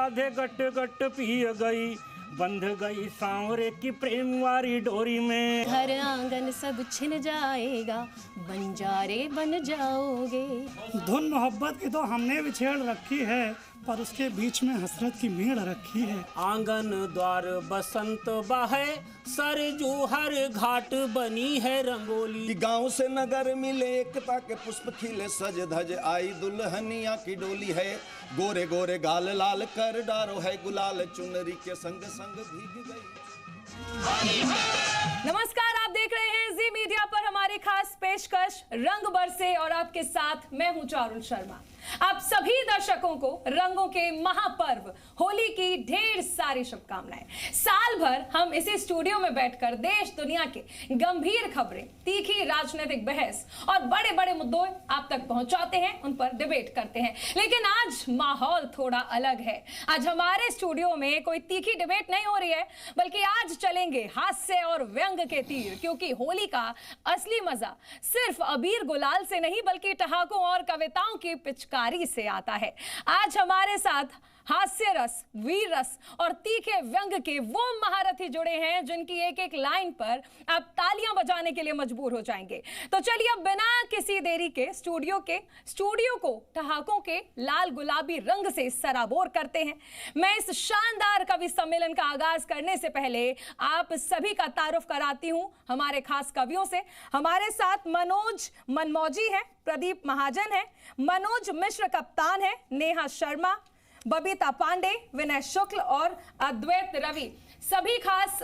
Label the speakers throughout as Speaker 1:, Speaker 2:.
Speaker 1: राधे गट गट P गई, बंध गई सांवरे की प्रेम वारी डोरी में।
Speaker 2: हर आंगन सब छिन जाएगा, बंजारे बन जाओगे।
Speaker 3: धुन मोहब्बत की तो हमने भी छेड़ रखी है, पर उसके बीच में हसरत की मेड़ रखी है।
Speaker 1: आंगन द्वार बसंत बाहे, सरजू हर घाट बनी है रंगोली।
Speaker 4: कि गांव से नगर मिले एकता के पुष्प खिले, सज धज आई दुल्हनिया की डोली है। गोरे गोरे गाल लाल कर डारो है गुलाल, चुनरी के संग संग भीग गई।
Speaker 5: नमस्कार, आप देख रहे हैं जी मीडिया पर हमारी खास पेशकश रंग बरसे और आपके साथ मैं हूं चारुल शर्मा। आप सभी दर्शकों को रंगों के महापर्व होली की ढेर सारी शुभकामनाएं। साल भर हम इसी स्टूडियो में बैठकर देश दुनिया के गंभीर खबरें, तीखी राजनीतिक बहस और बड़े बड़े मुद्दों आप तक पहुंचाते हैं, उन पर डिबेट करते हैं। लेकिन आज माहौल थोड़ा अलग है। आज हमारे स्टूडियो में कोई तीखी डिबेट नहीं हो रही है, बल्कि आज चलेंगे हास्य और व्यंग के तीर, क्योंकि होली का असली मजा सिर्फ अबीर गुलाल से नहीं बल्कि ठहाकों और कविताओं की पिचकारी से आता है। आज हमारे साथ हास्य रस, वीर रस और तीखे व्यंग के वो महारथी जुड़े हैं जिनकी एक एक लाइन पर आप तालियां बजाने के लिए मजबूर हो जाएंगे। तो चलिए अब बिना किसी देरी के स्टूडियो को ठहाकों के लाल गुलाबी रंग से सराबोर करते हैं। मैं इस शानदार कवि सम्मेलन का आगाज करने से पहले आप सभी का तारुफ कराती हूं हमारे खास कवियों से। हमारे साथ मनोज मनमौजी है, प्रदीप महाजन है, मनोज मिश्र कप्तान है, नेहा शर्मा, बबीता पांडे, विनय शुक्ल और अद्वैत रवि, सभी खास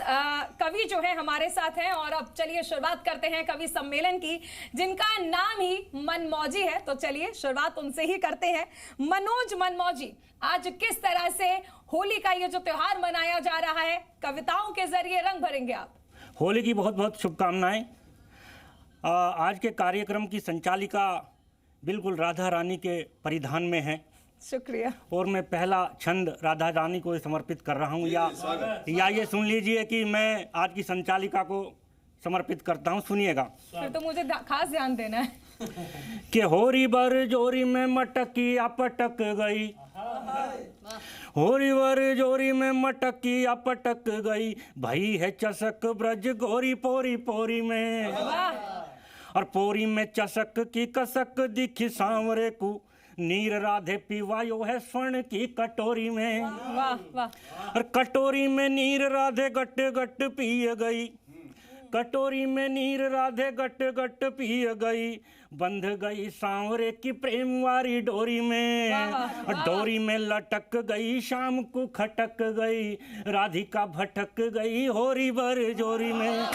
Speaker 5: कवि जो है हमारे साथ हैं। और अब चलिए शुरुआत करते हैं कवि सम्मेलन की, जिनका नाम ही मनमौजी है। तो चलिए शुरुआत उनसे ही करते हैं। मनोज मनमौजी, आज किस तरह से होली का ये जो त्योहार मनाया जा रहा है, कविताओं के जरिए रंग भरेंगे आप?
Speaker 1: होली की बहुत बहुत शुभकामनाएं। आज के कार्यक्रम की संचालिका बिल्कुल राधा रानी के परिधान में है।
Speaker 5: शुक्रिया।
Speaker 1: और मैं पहला छंद राधा रानी को समर्पित कर रहा हूँ, या ये सुन लीजिए कि मैं आज की संचालिका को समर्पित करता हूँ। सुनिएगा।
Speaker 5: फिर तो मुझे खास ध्यान देना है।
Speaker 1: कि होरी बर जोरी में मटकी अपटक गई, होरी बर जोरी में मटकी अपटक गई, भई है चसक ब्रज गोरी पोरी पोरी में, और पोरी में चसक की कसक दिखी सांवरे को, नीर राधे पीवायो है स्वर्ण की कटोरी में।
Speaker 5: वाह वाह।
Speaker 1: और कटोरी में नीर राधे गट गट पी गई, कटोरी में नीर राधे गट गट पी गई, बंध गई सांवरे की प्रेम वारी डोरी में। और डोरी में लटक गई शाम को खटक गई, राधिका भटक गई होरी बर जोरी में।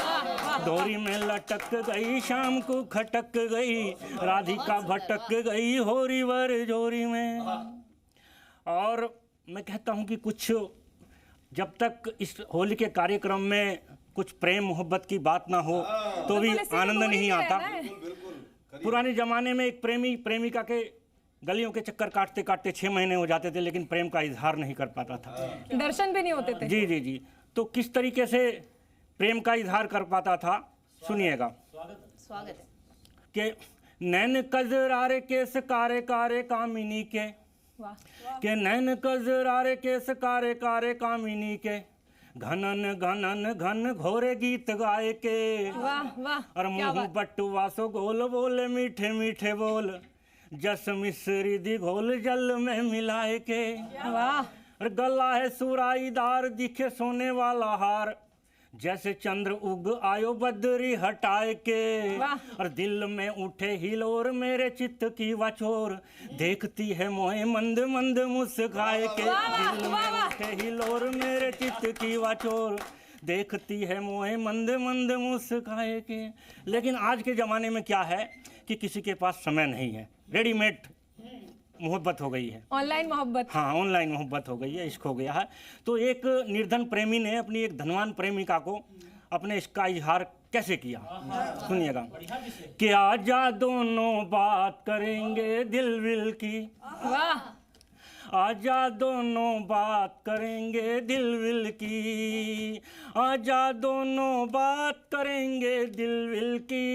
Speaker 1: डोरी में लटक गई शाम को खटक गई, राधिका भटक गई होरी बर जोरी में। और मैं कहता हूँ कि कुछ जब तक इस होली के कार्यक्रम में कुछ प्रेम मोहब्बत की बात ना हो तो भी आनंद नहीं आता। पुराने जमाने में एक प्रेमी प्रेमिका के गलियों के चक्कर काटते काटते 6 महीने हो जाते थे, लेकिन प्रेम का इजहार नहीं कर पाता था,
Speaker 5: दर्शन भी नहीं होते थे।
Speaker 1: जी जी जी। तो किस तरीके से प्रेम का इजहार कर पाता था, सुनिएगा।
Speaker 2: स्वागत है।
Speaker 1: कि नैन कजरारे केस कारे कारे कामिनी के, के नैन कजरारे केस कारे कारे कामिनी के, घनन घनन घन घोरे गीत गाए के।
Speaker 5: वाह वाह।
Speaker 1: और मुंह बटुआ सो गोल बोले मीठे मीठे बोल, जस मिश्री दी घोल जल में मिलाए के।
Speaker 5: वाह।
Speaker 1: और गला है सुराईदार दिखे सोने वाला हार, जैसे चंद्र उग आयो बदरी हटाए के। और दिल में उठे हिलोर मेरे चित्त की वचोर, देखती है मोहे मंद मंद मुस्काए के। दिल में उठे हिलोर मेरे चित्त की वचोर, देखती है मोहे मंद मंद मुस्काए के। लेकिन आज के ज़माने में क्या है कि किसी के पास समय नहीं है, रेडीमेड मोहब्बत हो गई है,
Speaker 5: ऑनलाइन मोहब्बत।
Speaker 1: हाँ, ऑनलाइन मोहब्बत हो गई है, इश्क हो गया है। तो एक निर्धन प्रेमी ने अपनी एक धनवान प्रेमिका को अपने इश्क का इजहार कैसे किया, सुनिएगा। कि आजा दोनों बात करेंगे दिल विल की,
Speaker 5: वाह।
Speaker 1: आजा दोनों बात करेंगे दिल विल की, आजा दोनों बात करेंगे दिल विल की,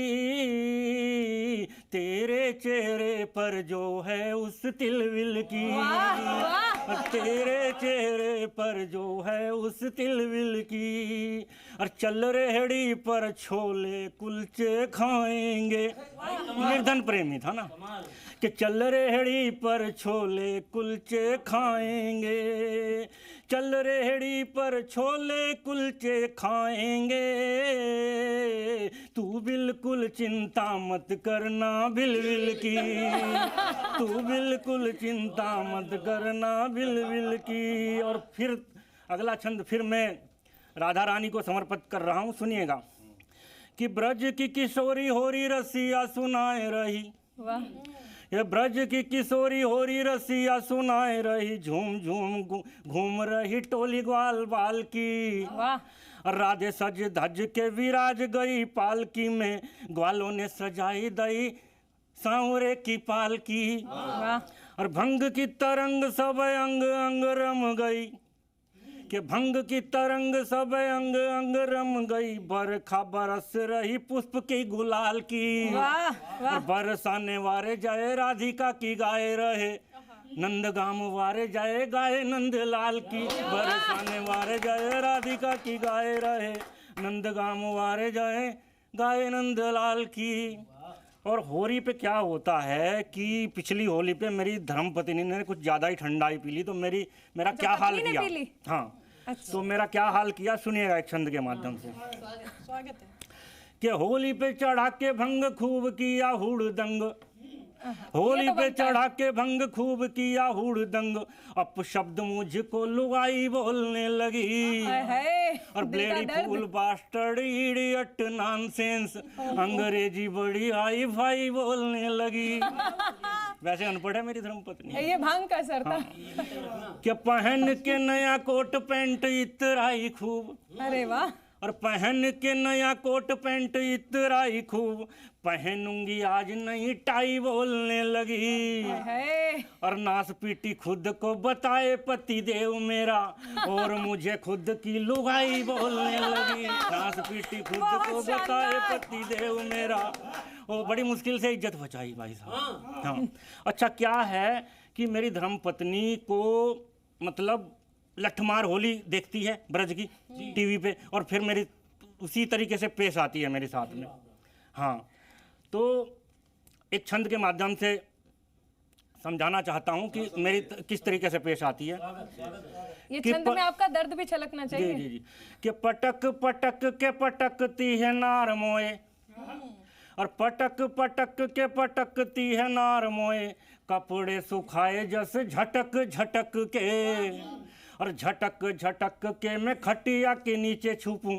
Speaker 1: तेरे चेहरे पर जो है उस तिलविल की, तेरे चेहरे पर जो है उस तिलविल की, और चल रेहड़ी पर छोले कुलचे खाएंगे। निर्धन प्रेमी था ना, कि चल रेहड़ी पर छोले कुलचे खाएंगे, चल रेहड़ी पर छोले कुलचे खाएंगे, तू बिल्कुल चिंता मत करना बिलबिल की, तू बिल्कुल चिंता मत करना बिलबिल की। और फिर अगला छंद फिर मैं राधा रानी को समर्पित कर रहा हूँ, सुनिएगा। कि ब्रज की किशोरी होरी रसिया सुनाए रही,
Speaker 5: वाह,
Speaker 1: ये ब्रज की किशोरी होरी रसिया सुनाए रही, झूम झूम घूम रही टोली ग्वाल बाल की,
Speaker 5: वाह।
Speaker 1: राधे सज धज के विराज गई पालकी में, ग्वालों ने सजाई दई सांवरे की पालकी,
Speaker 5: वाह।
Speaker 1: और भंग की तरंग सब अंग अंग रम गई, कि भंग की तरंग सब अंग अंग रम गई, बरखा बरस रही पुष्प की गुलाल की,
Speaker 5: वाह, वाह।
Speaker 1: और बरसाने वारे जाए राधिका की गाए रहे, नंदगाम वारे जाए गाए नंदलाल की, बरसाने वारे जाए राधिका की गाए रहे, नंदगाम वारे जाए गाए नंदलाल की। और होली पे क्या होता है कि पिछली होली पे मेरी धर्मपत्नी ने कुछ ज़्यादा ही ठंडाई पी ली, तो मेरा क्या हाल किया। हाँ,
Speaker 5: अच्छा।
Speaker 1: तो मेरा क्या हाल किया सुनिएगा एक छंद के माध्यम से।
Speaker 5: स्वागत है।
Speaker 1: कि होली पे चढ़ा के भंग खूब किया हुड़दंग, होली पे चढ़ा के भंग खूब किया हुड़दंग, अपशब्द मुझको लुगाई बोलने लगी, और ब्लेडी फूल बास्टर्ड इडियट नॉनसेंस, अंग्रेजी बड़ी हाई फाई बोलने लगी। वैसे अनपढ़ है मेरी धर्मपत्नी।
Speaker 5: ये भांग का असर था।
Speaker 1: कि पहन के नया कोट पैंट इतराई खूब,
Speaker 5: अरे वाह।
Speaker 1: और पहन के नया कोट पैंट इतराई खूब, पहनूंगी आज नई टाई बोलने लगी, और नास पीटी खुद को बताए पति देव मेरा, और मुझे खुद की लुगाई बोलने लगी, नास पीटी खुद को बताए पति देव मेरा, वो बड़ी मुश्किल से इज्जत बचाई भाई साहब। हाँ, अच्छा क्या है कि मेरी धर्मपत्नी को मतलब लठमार होली देखती है ब्रज की टीवी पे, और फिर मेरी उसी तरीके से पेश आती है मेरे साथ में। हाँ, तो एक छंद के माध्यम से समझाना चाहता हूँ कि मेरी किस तरीके से पेश आती है।
Speaker 5: ये छंद में आपका दर्द भी छलकना चाहिए।
Speaker 1: जी जी जी। कि पटक पटक के पटकती है नार मोए, और पटक पटक के पटकती है नार मोए, कपड़े सुखाए जस झटक झटक के, और झटक झटक के मैं खटिया के नीचे छुपूं,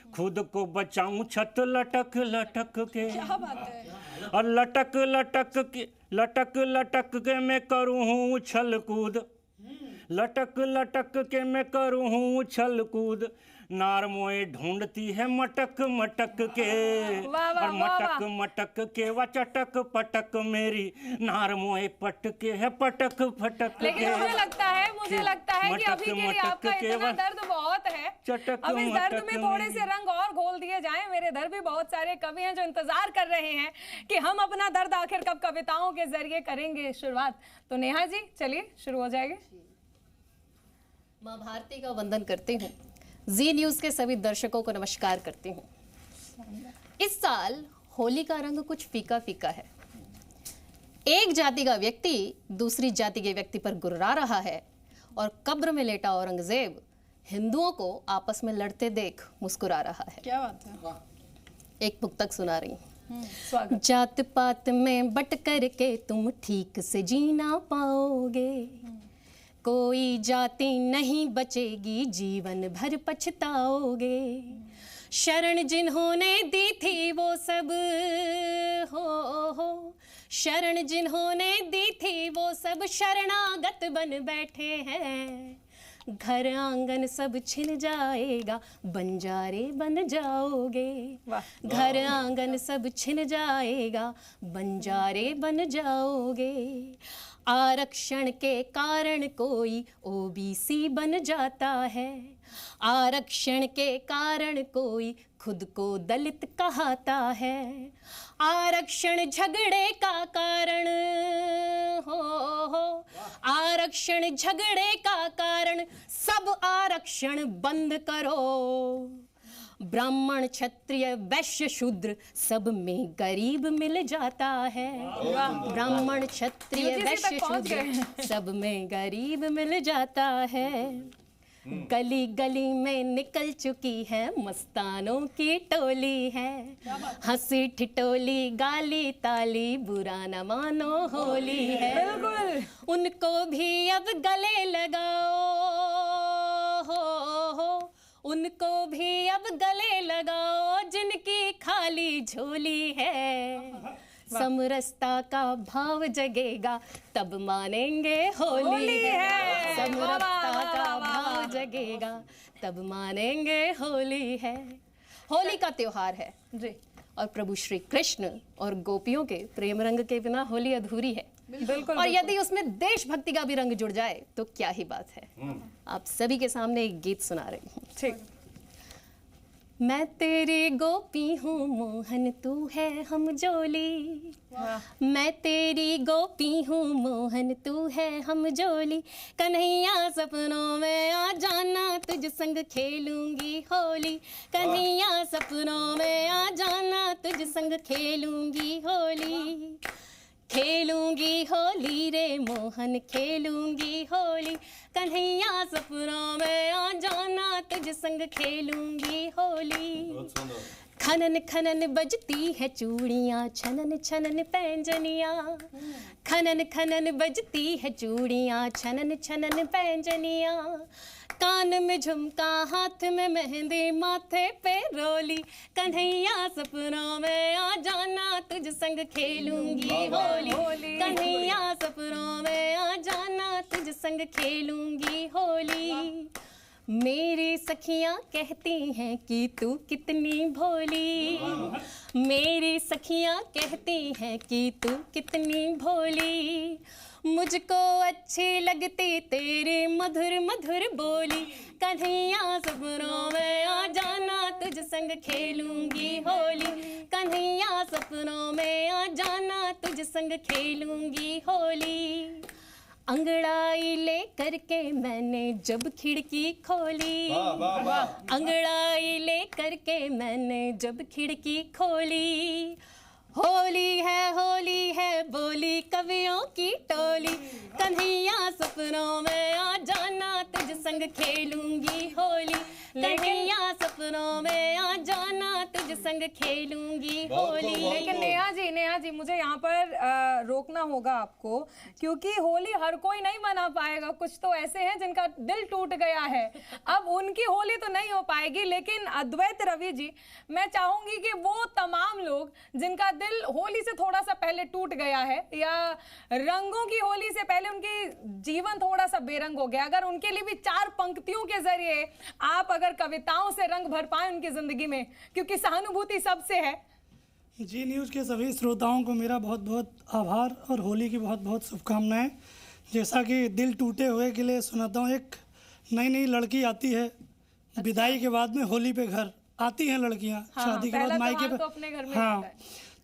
Speaker 1: खुद को बचाऊं छत लटक लटक के।
Speaker 5: क्या बात है।
Speaker 1: और लटक लटक के मैं करूं हूँ उछल कूद, लटक लटक के मैं करूं हूँ उछल कूद, नार मोए ढूंढती है मटक मटक के, और मटक मटक के व चटक पटक मेरी, नार मोए पटके है पटक फटक के।
Speaker 5: लेकिन मुझे लगता है कि अभी के लिए आपका इतना दर्द बहुत है, अब इस दर्द में थोड़े से रंग और घोल दिए जाएं। मेरे इधर भी बहुत सारे कवि हैं जो इंतजार कर रहे हैं कि हम अपना दर्द आखिर कब कविताओं के जरिए करेंगे शुरुआत। तो नेहा जी चलिए शुरू हो जाएगी।
Speaker 2: माँ भारती का वंदन करती हूँ, जी न्यूज़ के सभी दर्शकों को नमस्कार करती हूँ। इस साल होली का रंग कुछ फीका फीका है। एक जाति का व्यक्ति दूसरी जाति के व्यक्ति पर गुर्रा रहा है, और कब्र में लेटा औरंगजेब हिंदुओं को आपस में लड़ते देख मुस्कुरा रहा है।
Speaker 5: क्या बात है।
Speaker 2: एक पुस्तक सुना रही हूँ।
Speaker 5: स्वागत।
Speaker 2: जात पात में बट करके तुम ठीक से जीना पाओगे, कोई जाति नहीं बचेगी जीवन भर पछताओगे, शरण जिन्होंने दी थी वो सब हो, शरण जिन्होंने दी थी वो सब शरणागत बन बैठे हैं, घर आंगन सब छिन जाएगा बंजारे बन जाओगे, घर आंगन सब छिन जाएगा बंजारे बन जाओगे, आरक्षण के कारण कोई ओबीसी बन जाता है, आरक्षण के कारण कोई खुद को दलित कहता है, आरक्षण झगड़े का कारण हो आरक्षण झगड़े का कारण, सब आरक्षण बंद करो, ब्राह्मण क्षत्रिय वैश्य शूद्र सब में गरीब मिल जाता है, ब्राह्मण क्षत्रिय वैश्य शूद्र सब में गरीब मिल जाता है। गली गली में निकल चुकी है मस्तानों की टोली है, हंसी ठिठोली गाली ताली बुरा न मानो होली है, बिल्कुल उनको भी अब गले लगाओ हो उनको भी अब गले लगाओ जिनकी खाली झोली है, समरसता का भाव जगेगा तब मानेंगे होली है, समरसता का भाव जगेगा तब मानेंगे होली है। होली का त्योहार है जी, और प्रभु श्री कृष्ण और गोपियों के प्रेम रंग के बिना होली अधूरी है, बिल्कुल। और यदि उसमें देशभक्ति का भी रंग जुड़ जाए तो क्या ही बात है। आप सभी के सामने एक गीत सुना रही हूँ। ठीक। मैं तेरी गोपी हूँ मोहन तू है हम जोली, मैं तेरी गोपी हूँ मोहन तू है हम जोली, कन्हैया सपनों में आ जाना तुझ संग खेलूंगी होली, कन्हैया सपनों में आ जाना तुझ संग खेलूंगी होली, खेलूंगी होली रे मोहन खेलूंगी होली, कन्हैया सपनों में आ जाना तुझ संग खेलूंगी होली। खनन खनन बजती है चूड़ियाँ छनन छनन पैंजनियाँ, खनन खनन बजती है चूड़ियाँ छनन छनन पैंजनियाँ, कान में झुमका हाथ में मेहंदी माथे पे रोली, कन्हैया सपनों में आ जाना तुझ संग खेलूंगी होली, कन्हैया सपनों में आ जाना तुझ संग खेलूंगी होली। मेरी सखियां कहती हैं कि तू कितनी भोली, मेरी सखियां कहती हैं कि तू कितनी भोली, मुझको अच्छी लगती तेरी मधुर मधुर बोली, कन्हैया सपनों में आ जाना तुझ संग खेलूंगी होली, कन्हैया सपनों में आ जाना तुझ संग खेलूंगी होली। अंगड़ाई ले करके मैंने जब खिड़की खोली, अंगड़ाई ले करके मैंने जब खिड़की खोली, होली है बोली कवियों की टोली, कन्हैया सपनों में आ जाना तुझ संग खेलूंगी होली, कन्हैया सपनों में आ जाना तुझ संग खेलूंगी होली।
Speaker 5: लेकिन नेहा जी मुझे यहाँ पर रोकना होगा आपको, क्योंकि होली हर कोई नहीं मना पाएगा, कुछ तो ऐसे हैं जिनका दिल टूट गया है, अब उनकी होली तो नहीं हो पाएगी। लेकिन अद्वैत रवि जी, मैं चाहूंगी कि वो तमाम लोग जिनका दिल होली से थोड़ा सा पहले टूट गया है या रंगों की होली से पहले उनकी जीवन थोड़ा सा बेरंग हो गया, अगर उनके लिए भी 4 पंक्तियों के जरिए आप अगर कविताओं से रंग भर पाए उनकी जिंदगी में, क्योंकि सहानुभूति सबसे है।
Speaker 3: जी न्यूज़ के सभी श्रोताओं को मेरा बहुत बहुत आभार और होली की बहुत बहुत शुभकामनाएं। जैसा कि दिल टूटे हुए के लिए सुनाता हूँ, एक नई लड़की आती है विदाई के बाद में होली पे घर आती हैं लड़कियाँ, शादी के बाद मायके पे,
Speaker 5: तो अपने घर में
Speaker 3: हाँ,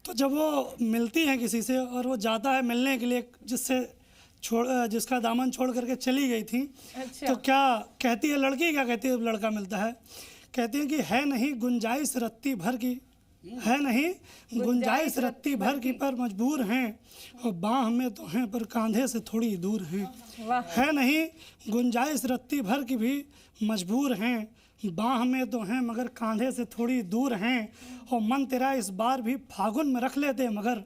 Speaker 3: तो जब वो मिलती हैं किसी से और वो जाता है मिलने के लिए जिसका दामन छोड़ करके चली गई थी, तो क्या कहती है लड़की, क्या कहती है लड़का मिलता है, कहती है कि है नहीं गुंजाइश रत्ती भर की, है नहीं गुंजाइश रत्ती भर की, पर मजबूर हैं और बाह में तो हैं पर कांधे से थोड़ी दूर हैं, है नहीं गुंजाइश रत्ती भर की भी मजबूर हैं, बाह में तो हैं मगर कांधे से थोड़ी दूर हैं, और मन तेरा इस बार भी फागुन में रख लेते मगर,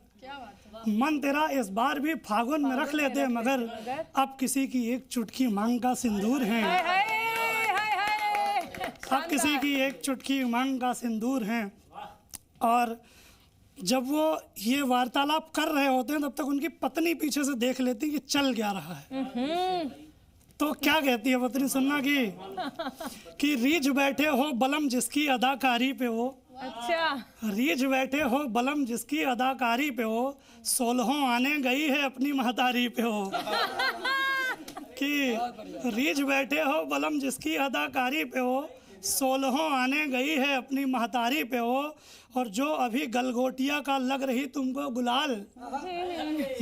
Speaker 3: मन तेरा इस बार भी फागुन में रख लेते मगर, अब किसी की एक चुटकी मांग का सिंदूर है, अब किसी की एक चुटकी मांग का सिंदूर है। और जब वो ये वार्तालाप कर रहे होते हैं तब तक उनकी पत्नी पीछे से देख लेती है कि चल क्या रहा है, तो क्या कहती है पत्नी, सुनना कि रीझ बैठे हो बलम जिसकी अदाकारी पे हो,
Speaker 5: अच्छा,
Speaker 3: रीझ बैठे हो बलम जिसकी अदाकारी पे हो, 16 आने गई है अपनी महतारी पे हो। कि रीझ बैठे हो बलम जिसकी अदाकारी पे हो, 16 आने गई है अपनी महतारी पे हो। और जो अभी गलगोटिया का लग रही तुमको गुलाल,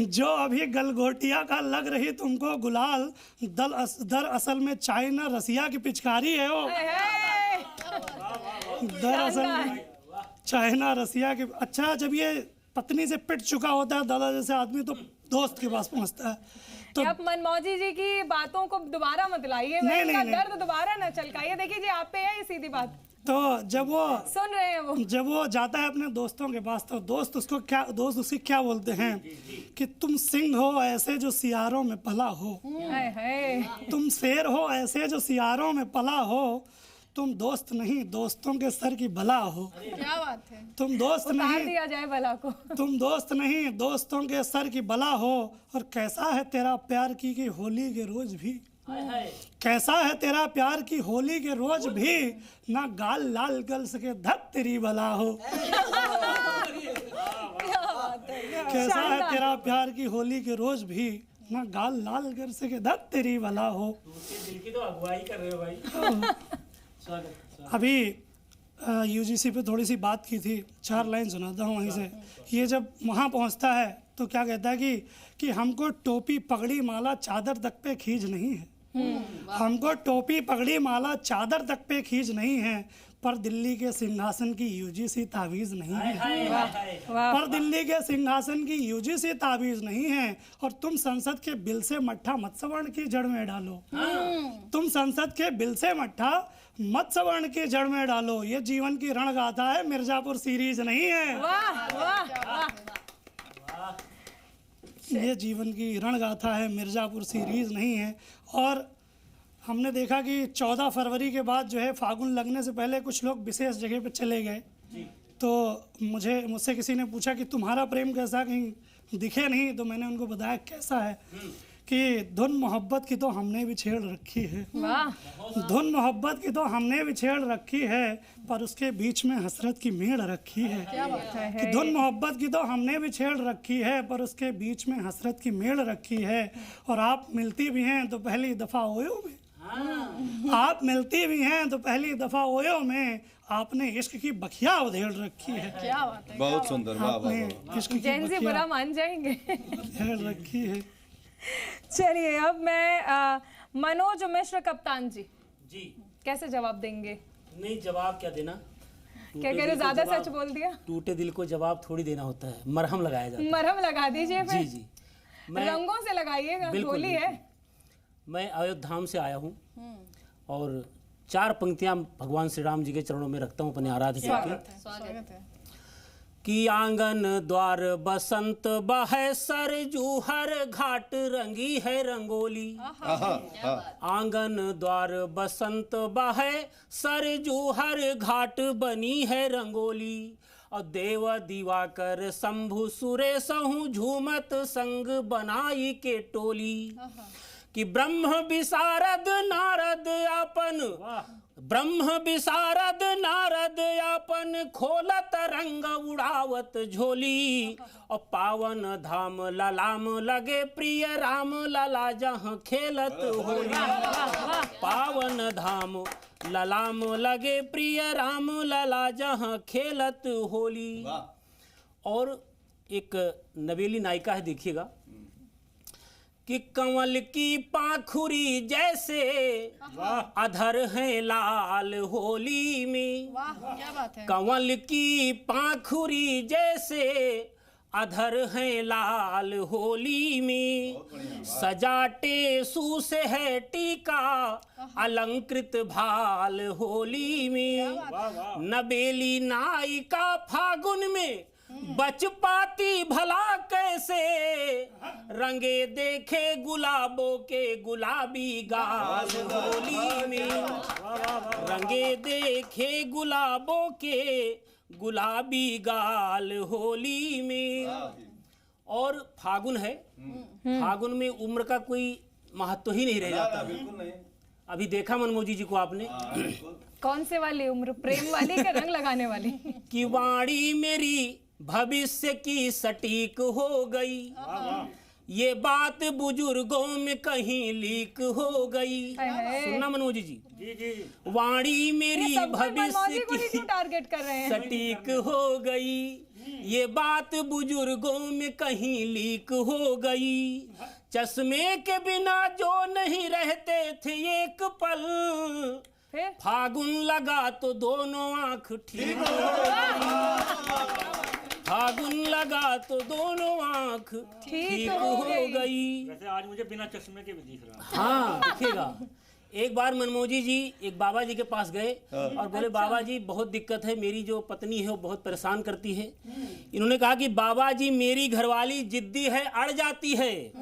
Speaker 3: जो अभी गलगोटिया का लग रही तुमको गुलाल, दरअसल में चाइना रसिया की पिचकारी है वो। दरअसल में चाइना रसिया की। अच्छा, जब ये पत्नी से पिट चुका होता है दादा जैसे आदमी, तो दोस्त के पास पहुंचता है। तो
Speaker 5: आप मनमौजी जी की बातों को दोबारा मत लाइए,
Speaker 3: नहीं।
Speaker 5: दर्द दोबारा न चलकाइए। देखिए जी, आप पे है ये सीधी बात।
Speaker 3: तो जब वो
Speaker 5: सुन रहे हैं वो,
Speaker 3: जब वो जाता है अपने दोस्तों के पास, तो दोस्त उसकी क्या बोलते हैं कि तुम सिंह हो ऐसे जो सियारों में पला हो,
Speaker 5: हाय हाय,
Speaker 3: तुम शेर हो ऐसे जो सियारों में पला हो, तुम दोस्त नहीं दोस्तों के सर की भला हो।
Speaker 5: क्या बात है,
Speaker 3: तुम दोस्त
Speaker 5: उतार
Speaker 3: नहीं,
Speaker 5: दिया जाए भला को।
Speaker 3: तुम दोस्त नहीं दोस्तों के सर की भला हो। और कैसा है तेरा प्यार की होली के रोज भी, कैसा है तेरा प्यार की होली के रोज भी, ना गाल लाल कर सके धत तेरी भला हो। कैसा है तेरा प्यार की होली के रोज भी, ना गाल लाल कर सके धत तेरी भला हो।
Speaker 1: दिल की तो अगुवाई कर रहे हो भाई।
Speaker 3: अभी यूजीसी पे थोड़ी सी बात की थी, 4 लाइन सुनाता हूँ वहीं से। ये जब वहाँ पहुँचता है तो क्या कहता है कि हमको टोपी पगड़ी माला चादर तक पे खींच नहीं है, हमको टोपी पगड़ी माला चादर तक पे खींच नहीं है, पर दिल्ली के सिंहासन की यूजीसी तावीज़ नहीं है, पर दिल्ली के सिंहासन की यूजीसी तावीज़ नहीं है। और तुम संसद के बिल से मट्ठा मत सवर्ण की जड़ में डालो, तुम संसद के बिल से मट्ठा मत सवर्ण की जड़ में डालो। ये जीवन की रणगाथा है, मिर्जापुर सीरीज नहीं है।
Speaker 5: वाह वाह,
Speaker 3: ये जीवन की रणगाथा है, मिर्जापुर सीरीज नहीं है। और हमने देखा कि 14 फरवरी के बाद जो है फागुन लगने से पहले कुछ लोग विशेष जगह पे चले गए। तो मुझसे किसी ने पूछा कि तुम्हारा प्रेम कैसा, कहीं दिखे नहीं। तो मैंने उनको बताया कैसा है कि धुन मोहब्बत की तो हमने भी छेड़ रखी है, धुन मोहब्बत की तो हमने भी छेड़ रखी है, पर उसके बीच में हसरत की मेड़ रखी है।
Speaker 5: क्या बात है।
Speaker 3: कि धुन मोहब्बत की तो हमने भी छेड़ रखी है, पर उसके बीच में हसरत की मेड़ रखी है। और आप मिलती भी हैं तो पहली दफ़ा ओयो में, आप मिलती भी हैं तो पहली दफ़ा ओयो में, आपने इश्क की बखिया उधेड़ रखी है।
Speaker 5: क्या बात है,
Speaker 4: बहुत सुंदर, वाह वाह
Speaker 3: आपने
Speaker 4: वाह।
Speaker 3: इश्क की
Speaker 5: जैन जी बुरा मान जाएंगे।
Speaker 3: उधेड़ रखी है।
Speaker 5: चलिए, अब मैं मनोज मिश्र कप्तान जी
Speaker 1: जी
Speaker 5: कैसे जवाब देंगे?
Speaker 1: नहीं, जवाब क्या देना,
Speaker 5: क्या कह रहे, ज्यादा सच बोल दिया?
Speaker 1: टूटे दिल को जवाब थोड़ी देना होता है, मरहम लगाया जाता है।
Speaker 5: मरहम लगा दीजिए फिर।
Speaker 1: जी जी,
Speaker 5: रंगों से लगाइएगा,
Speaker 1: बिल्कुल,
Speaker 5: होली है।
Speaker 1: मैं अयोध्या धाम से आया हूँ और 4 पंक्तियाँ भगवान श्री राम जी के चरणों में रखता हूँ अपने आराध्य के।
Speaker 2: स्वागत है।
Speaker 1: कि आंगन द्वार बसंत बहे सरजू हर घाट रंगी है रंगोली। आंगन द्वार बसंत बहे सरजू हर घाट बनी है रंगोली। और देव दिवाकर शंभु सुरेश हूँ झूमत संग बनाई के टोली। कि ब्रह्म विशारद नारद अपन, ब्रह्म विशारद नारद अपन खोलत रंग उड़ावत झोली। और पावन धाम ललाम लगे प्रिय राम लला जहाँ खेलत होली। पावन धाम ललाम लगे प्रिय राम लला जहाँ खेलत होली। और एक नवेली नायिका है, देखिएगा कि कंवल की पाखुरी जैसे अधर है लाल होली में।
Speaker 2: क्या बात है।
Speaker 1: कंवल की पाखुरी जैसे अधर है लाल होली में। सजाटे सूस है टीका अलंकृत भाल होली में। नबेली नायिका फागुन में बच पाती भला कैसे। रंगे देखे गुलाबों के गुलाबी गाल होली में। रंगे देखे गुलाबों के गुलाबी गाल होली में। और फागुन है, फागुन में उम्र का कोई महत्व ही नहीं रह जाता।
Speaker 4: बिल्कुल नहीं।
Speaker 6: अभी देखा मनमोजी जी को आपने
Speaker 5: कौन से वाली उम्र, प्रेम वाली का रंग लगाने वाली?
Speaker 6: कि वाणी मेरी भविष्य की सटीक हो गई, ये बात बुजुर्गों में कहीं लीक हो गई। सुनना मनोजी जी, वाणी मेरी भविष्य की
Speaker 5: टारगेट कर रहे हैं,
Speaker 6: सटीक हो गई, ये बात बुजुर्गों में कहीं लीक हो गई। चश्मे के बिना जो नहीं रहते थे एक पल, फागुन लगा तो दोनों आंख ठीक हो गई, फागुन लगा तो दोनों आंख ठीक हो गई।
Speaker 1: वैसे आज मुझे बिना चश्मे के भी दिख रहा है।
Speaker 6: हाँ दिखेगा। एक बार मनमोजी जी एक बाबा जी के पास गए और बोले बाबा जी बहुत दिक्कत है, मेरी जो पत्नी है वो बहुत परेशान करती है। इन्होंने कहा कि बाबा जी मेरी घरवाली जिद्दी है, अड़ जाती है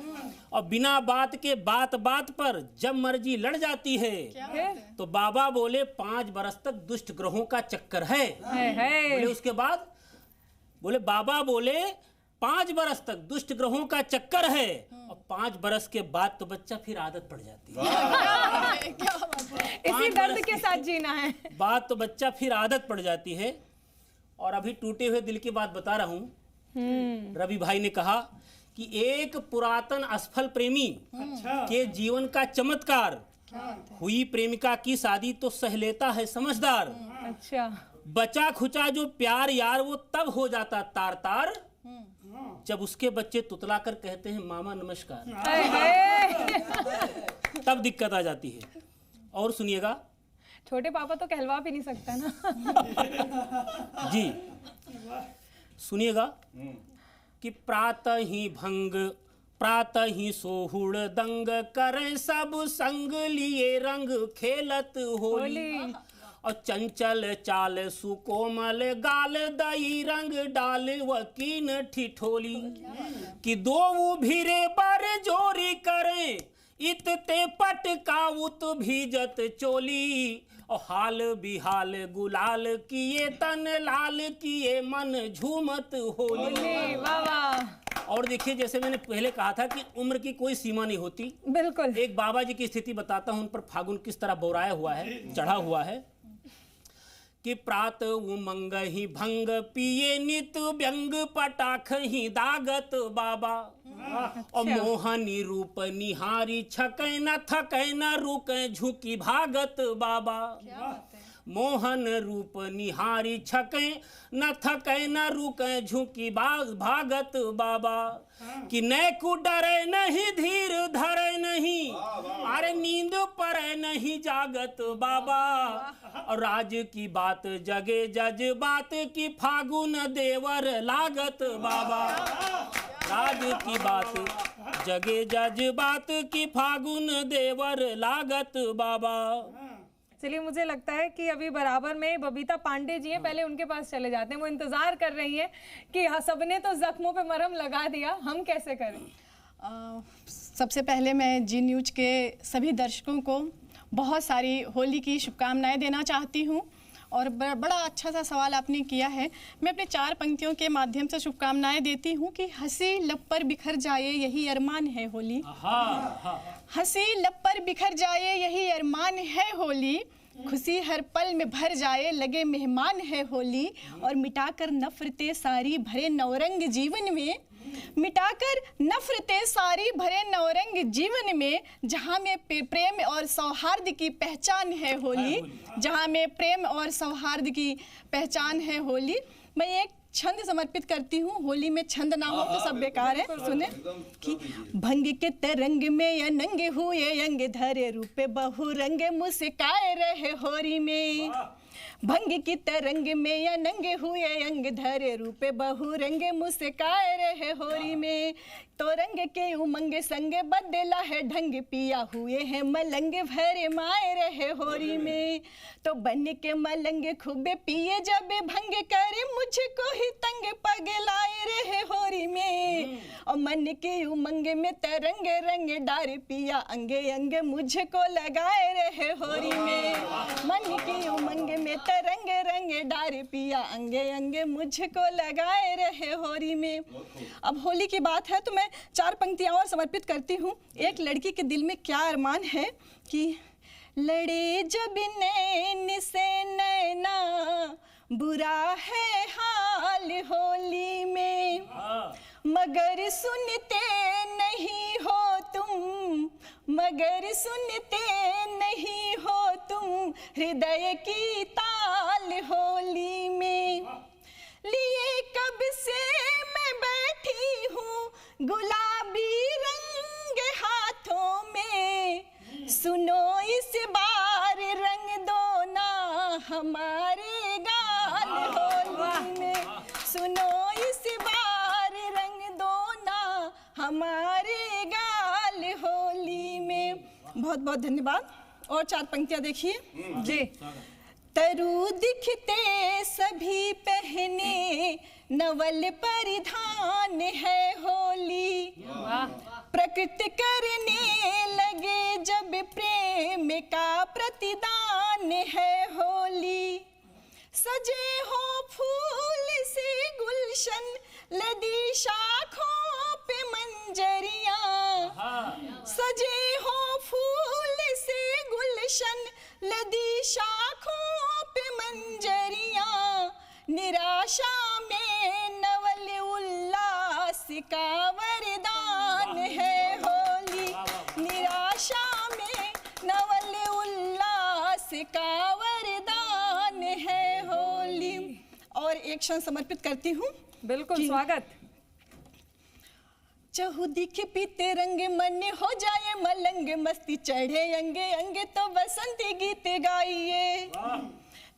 Speaker 6: और बिना बात के बात बात पर जब मर्जी लड़ जाती है। तो बाबा बोले 5 बरस तक दुष्ट ग्रहों का चक्कर है। बोले उसके बाद बोले बाबा बोले 5 बरस तक दुष्ट ग्रहों का चक्कर है और 5 बरस के बाद तो बच्चा फिर आदत पड़ जाती है।
Speaker 5: इसी दर्द के साथ जीना है।
Speaker 6: बात तो बच्चा फिर आदत पड़ जाती है। और अभी टूटे हुए दिल की बात बता रहा हूँ। रवि भाई ने कहा कि एक पुरातन असफल प्रेमी के जीवन का चमत्कार, हुई प्रेमिका की शादी तो सह लेता है समझदार।
Speaker 5: अच्छा,
Speaker 6: बचा खुचा जो प्यार यार वो तब हो जाता तार तार, जब उसके बच्चे तुतला कर कहते हैं मामा नमस्कार, तब दिक्कत आ जाती है। और सुनिएगा,
Speaker 5: छोटे पापा तो कहलवा भी नहीं सकता ना।
Speaker 6: जी सुनिएगा कि प्रातः ही भंग प्रातः ही सोहुड़ दंग करें सब संग लिए रंग खेलत होली, और चंचल चाल सुकोमल गाल दई रंग डाल वकीन ठिठोली, कि दो भिरे बर जोरी करें इत ते पटका उत भीजत चोली, और हाल बिहाल गुलाल किए तन लाल किए मन झूमत होली।
Speaker 5: वाह वाह।
Speaker 6: और देखिए जैसे मैंने पहले कहा था कि उम्र की कोई सीमा नहीं होती।
Speaker 5: बिल्कुल।
Speaker 6: एक बाबा जी की स्थिति बताता हूं, उन पर फागुन किस तरह बौराया हुआ है, चढ़ा हुआ है। कि प्रात उमंग ही भंग पिए नित व्यंग पटाख ही दागत बाबा, और मोहनी रूप निहारी छकै न थकै न रुकै झुकी भागत बाबा, मोहन रूप निहारी छकै न थकै न रुकै झुकी भागत बाबा, कि नैकु डरे नहीं धीर धरे नहीं, अरे नींद पड़े नहीं जागत बाबा, और राज की बात जगे जज बात की फागुन देवर लागत बाबा, राज की बात जगे जज बात की फागुन देवर लागत बाबा।
Speaker 5: चलिए, मुझे लगता है कि अभी बराबर में बबीता पांडे जी हैं, पहले उनके पास चले जाते हैं। वो इंतजार कर रही हैं कि सबने तो जख्मों पे मरहम लगा दिया, हम कैसे करें।
Speaker 7: सबसे पहले मैं जी न्यूज के सभी दर्शकों को बहुत सारी होली की शुभकामनाएं देना चाहती हूं। और बड़ा अच्छा सा सवाल आपने किया है। मैं अपने 4 पंक्तियों के माध्यम से शुभकामनाएं देती हूं कि हंसी लब पर बिखर जाए यही अरमान है होली, हंसी लब पर बिखर जाए यही अरमान है होली, खुशी हर पल में भर जाए लगे मेहमान है होली, और मिटाकर नफरतें सारी भरे नवरंग जीवन में, मिटाकर नफरतें सारी भरे नवरंग जीवन में, जहाँ में प्रेम और सौहार्द की पहचान है होली, जहाँ में प्रेम और सौहार्द की पहचान है होली। मैं एक छंद समर्पित करती हूँ। होली में छंद ना हो तो सब बेकार है। सुने कि भंग के तरंग में या नंगे हुए अंग धरे रूपे बहु रंग मुस्काए रहे होरी में, भंग की तरंग में या नंगे हुए अंग धरे रूपे बहु रंग मुस्काए रहे होरी में, तो रंग के उमंग संग बदला है ढंग पिया हुए हैं मलंग भरे माए रहे होरी में, तो बन के मलंग खूबे पिए जब भंग करे मुझको ही तंग पगलाए रहे होरी में, और मन के उमंग में तरंग रंग डार पिया अंगे अंग मुझको लगाए रहे होरी में, मन के उमंग में तरंग रंग डार पिया अंगे अंगे मुझको लगाए रहे होरी में। अब होली की बात है तो मैं 4 पंक्तियां और समर्पित करती हूँ। एक लड़की के दिल में क्या अरमान है कि लड़े जब नैन से नैना, बुरा है हाल होली में। मगर सुनते नहीं हो तुम, मगर सुनते नहीं हो तुम हृदय की ताल होली में। लिए कब से मैं बैठी हूँ गुलाबी रंग हाथों में, सुनो इस बार रंग दो ना हमारे गाल होली में। सुनो इस बार रंग दो ना हमारे गाल होली में। बहुत बहुत धन्यवाद। और 4 पंक्तियां देखिए
Speaker 5: जी।
Speaker 7: तरु दिखते सभी पहने, नवल परिधान है होली। प्रकृति करने लगे जब प्रेम का प्रतिदान है होली। सजे हो फूल से गुलशन, लदी शाखों पे मंजरियां। सजे हो फूल से गुलशन, लदी शाखों पे मंजरियां। निराशा में नवल उल्लास का वरदान है होली। निराशा में नवल उल्लास का वरदान है होली। और एक क्षण समर्पित करती हूँ।
Speaker 5: बिल्कुल, स्वागत।
Speaker 7: चहु दिख पीते रंग मन हो जाए मलंग, मस्ती चढ़े अंगे अंगे तो बसंती गीत गाइए।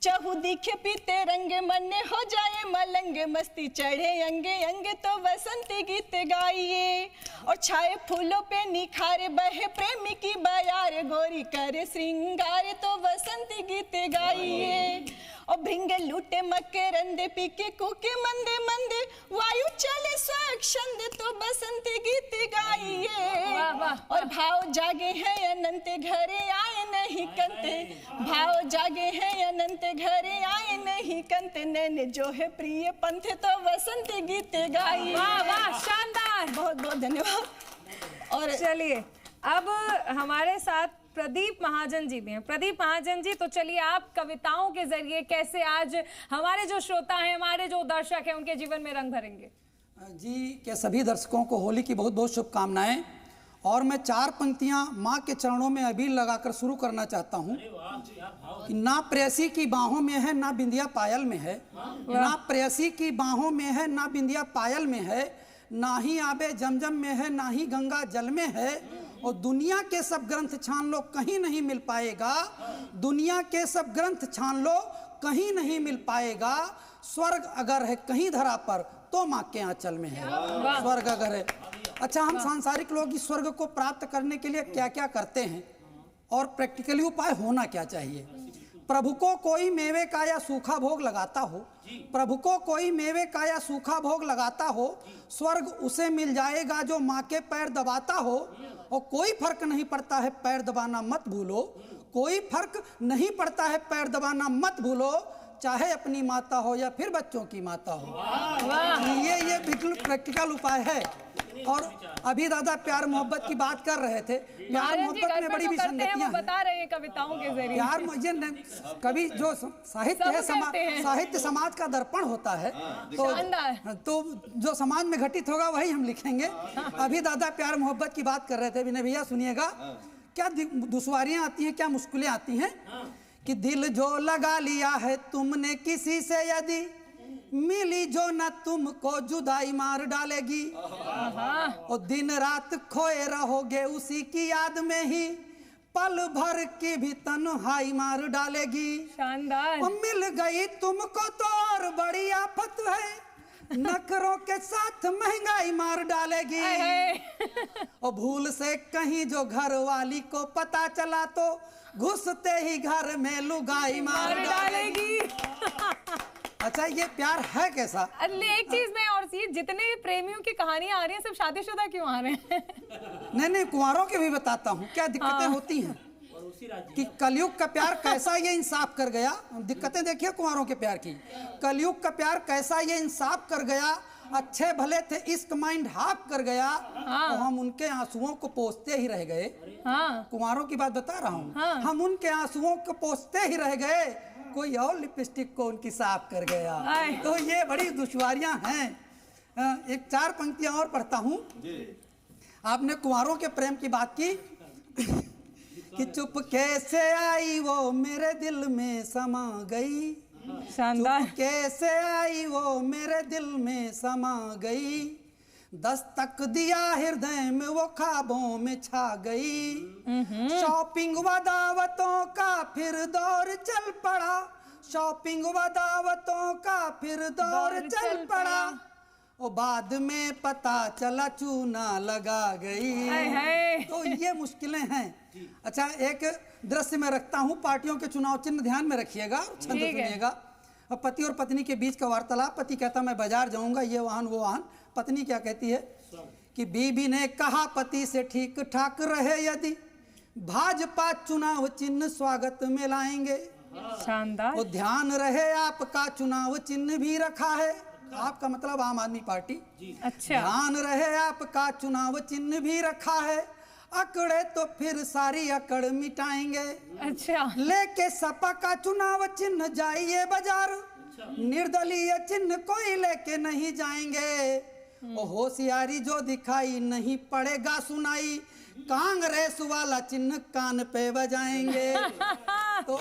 Speaker 7: चहु दिख पीते रंग मन हो जाए मलंग, मस्ती चढ़े अंगे अंगे तो बसंती गीत गाइए। और छाए फूलों पे निखार बहे प्रेमी की बयार, गोरी करे श्रृंगार तो बसंती गीत गाइए। और भृंग लूटे मकरंद पीके कूके मंदे मंदे, वायु चले स्वच्छंद तो बसंती गीत गाइए। और भाव जागे हैं अनंत घरे आए नहीं कंते, भाव जागे हैं अनंत घरे आए नहीं कंते। नैन जो है प्रिय पंथ तो बसंती गीत गाइए।
Speaker 5: वाह वाह, शानदार।
Speaker 7: बहुत बहुत धन्यवाद। और
Speaker 5: चलिए, अब हमारे साथ प्रदीप महाजन जी भी हैं। प्रदीप महाजन जी, तो चलिए आप कविताओं के जरिए कैसे आज हमारे जो श्रोता हैं, हमारे जो दर्शक हैं, उनके जीवन में रंग भरेंगे।
Speaker 8: जी के सभी दर्शकों को होली की बहुत बहुत शुभकामनाएं। और मैं 4 पंक्तियां माँ के चरणों में अबीर लगाकर शुरू करना चाहता हूँ कि ना प्रेयसी की बाहों में है ना बिंदिया पायल में है, ना प्रेयसी की बाहों में है ना बिंदिया पायल में है, ना ही आबे जमजम में है ना ही गंगा जल में है। और दुनिया के सब ग्रंथ छान लो कहीं नहीं मिल पाएगा, दुनिया के सब ग्रंथ छान लो कहीं नहीं मिल पाएगा। स्वर्ग अगर है कहीं धरा पर तो माँ के आंचल में है, स्वर्ग अगर है। अच्छा, हम सांसारिक लोग इस स्वर्ग को प्राप्त करने के लिए क्या क्या करते हैं और प्रैक्टिकली उपाय होना क्या चाहिए। प्रभु को कोई मेवे का या सूखा भोग लगाता हो, प्रभु को कोई मेवे का या सूखा भोग लगाता हो, स्वर्ग उसे मिल जाएगा जो माँ के पैर दबाता हो। और कोई फर्क नहीं पड़ता है पैर दबाना मत भूलो, कोई फर्क नहीं पड़ता है पैर दबाना मत भूलो, चाहे अपनी माता हो या फिर बच्चों की माता हो। ये बिल्कुल प्रैक्टिकल उपाय है। और अभी दादा प्यार मोहब्बत की बात कर रहे थे। प्यार मोहब्बत में बड़ी विसंगतियां
Speaker 5: बता रहे हैं कविताओं के जरिए।
Speaker 8: प्यार ये कभी जो साहित्य है, साहित्य समाज का दर्पण होता है, तो जो समाज में घटित होगा वही हम लिखेंगे। अभी दादा प्यार मोहब्बत की बात कर रहे थे विनय भैया, सुनिएगा क्या दुश्वारियां आती हैं, क्या मुश्किलें आती हैं। कि दिल जो लगा लिया है तुमने किसी से, यदि मिली जो न तुमको जुदाई मार डालेगी। और दिन रात खोए रहोगे उसी की याद में ही, पल भर की भी तन्हाई मार डालेगी।
Speaker 5: शानदार।
Speaker 8: और मिल गई तुमको तो और बड़ी आफत है, नखरों के साथ महंगाई मार डालेगी। और भूल से कहीं जो घर वाली को पता चला तो घुसते ही घर में लुगाई मार डालेगी। अच्छा, ये प्यार है कैसा?
Speaker 5: एक चीज में और सी, जितने भी प्रेमियों की कहानियां आ रही हैं सब शादीशुदा क्यों आ रहे हैं?
Speaker 8: नहीं, कुंवारों के भी बताता हूँ क्या दिक्कतें होती हैं कि कलयुग का प्यार कैसा ये इंसाफ कर गया। दिक्कतें देखिए कुंवारों के प्यार की। कलयुग का प्यार कैसा ये इंसाफ कर गया, अच्छे भले थे इश्क माइंड हाफ कर गया, तो हम उनके आंसुओं को पोंछते ही रह गए। कुंवारों की बात बता रहा हूँ। हम उनके आंसुओं को पोंछते ही रह गए, कोई और लिपस्टिक को उनकी साफ कर गया। तो ये बड़ी दुश्वारियां हैं। एक 4 पंक्तियां और पढ़ता हूँ। आपने कुंवारों के प्रेम की बात की कि चुप कैसे आई वो मेरे दिल में समा गई,
Speaker 5: शानदार।
Speaker 8: कैसे आई वो मेरे दिल में समा गई, दस्तक दिया हृदय में वो ख्वाबों में छा गई। शॉपिंग व दावतों का फिर दौर चल पड़ा, शॉपिंग व दावतों का फिर दौर चल पड़ा, और बाद में पता चला चूना लगा गई। तो ये मुश्किलें हैं। अच्छा, एक दृश्य में रखता हूँ, पार्टियों के चुनाव चिन्ह ध्यान में रखिएगा, छंद सुनिएगा। अब पति और पत्नी के बीच का वार्तालाप। पति कहता मैं बाजार जाऊंगा, ये वाहन वो वाहन। पत्नी क्या कहती है कि बीबी ने कहा पति से ठीक ठाक रहे यदि, भाजपा चुनाव चिन्ह स्वागत में लाएंगे।
Speaker 5: शानदार।
Speaker 8: और ध्यान रहे आपका चुनाव चिन्ह भी रखा है, आपका मतलब आम आदमी पार्टी।
Speaker 5: अच्छा।
Speaker 8: ध्यान रहे आपका चुनाव चिन्ह भी रखा है, अकड़े तो फिर सारी अकड़ मिटाएंगे।
Speaker 5: अच्छा।
Speaker 8: लेके सपा का चुनाव चिन्ह जाइए बाजार, निर्दलीय चिन्ह कोई लेके नहीं जाएंगे। और होशियारी जो दिखाई नहीं पड़ेगा सुनाई, कांग्रेस वाला चिन्ह कान पे बजाएंगे। तो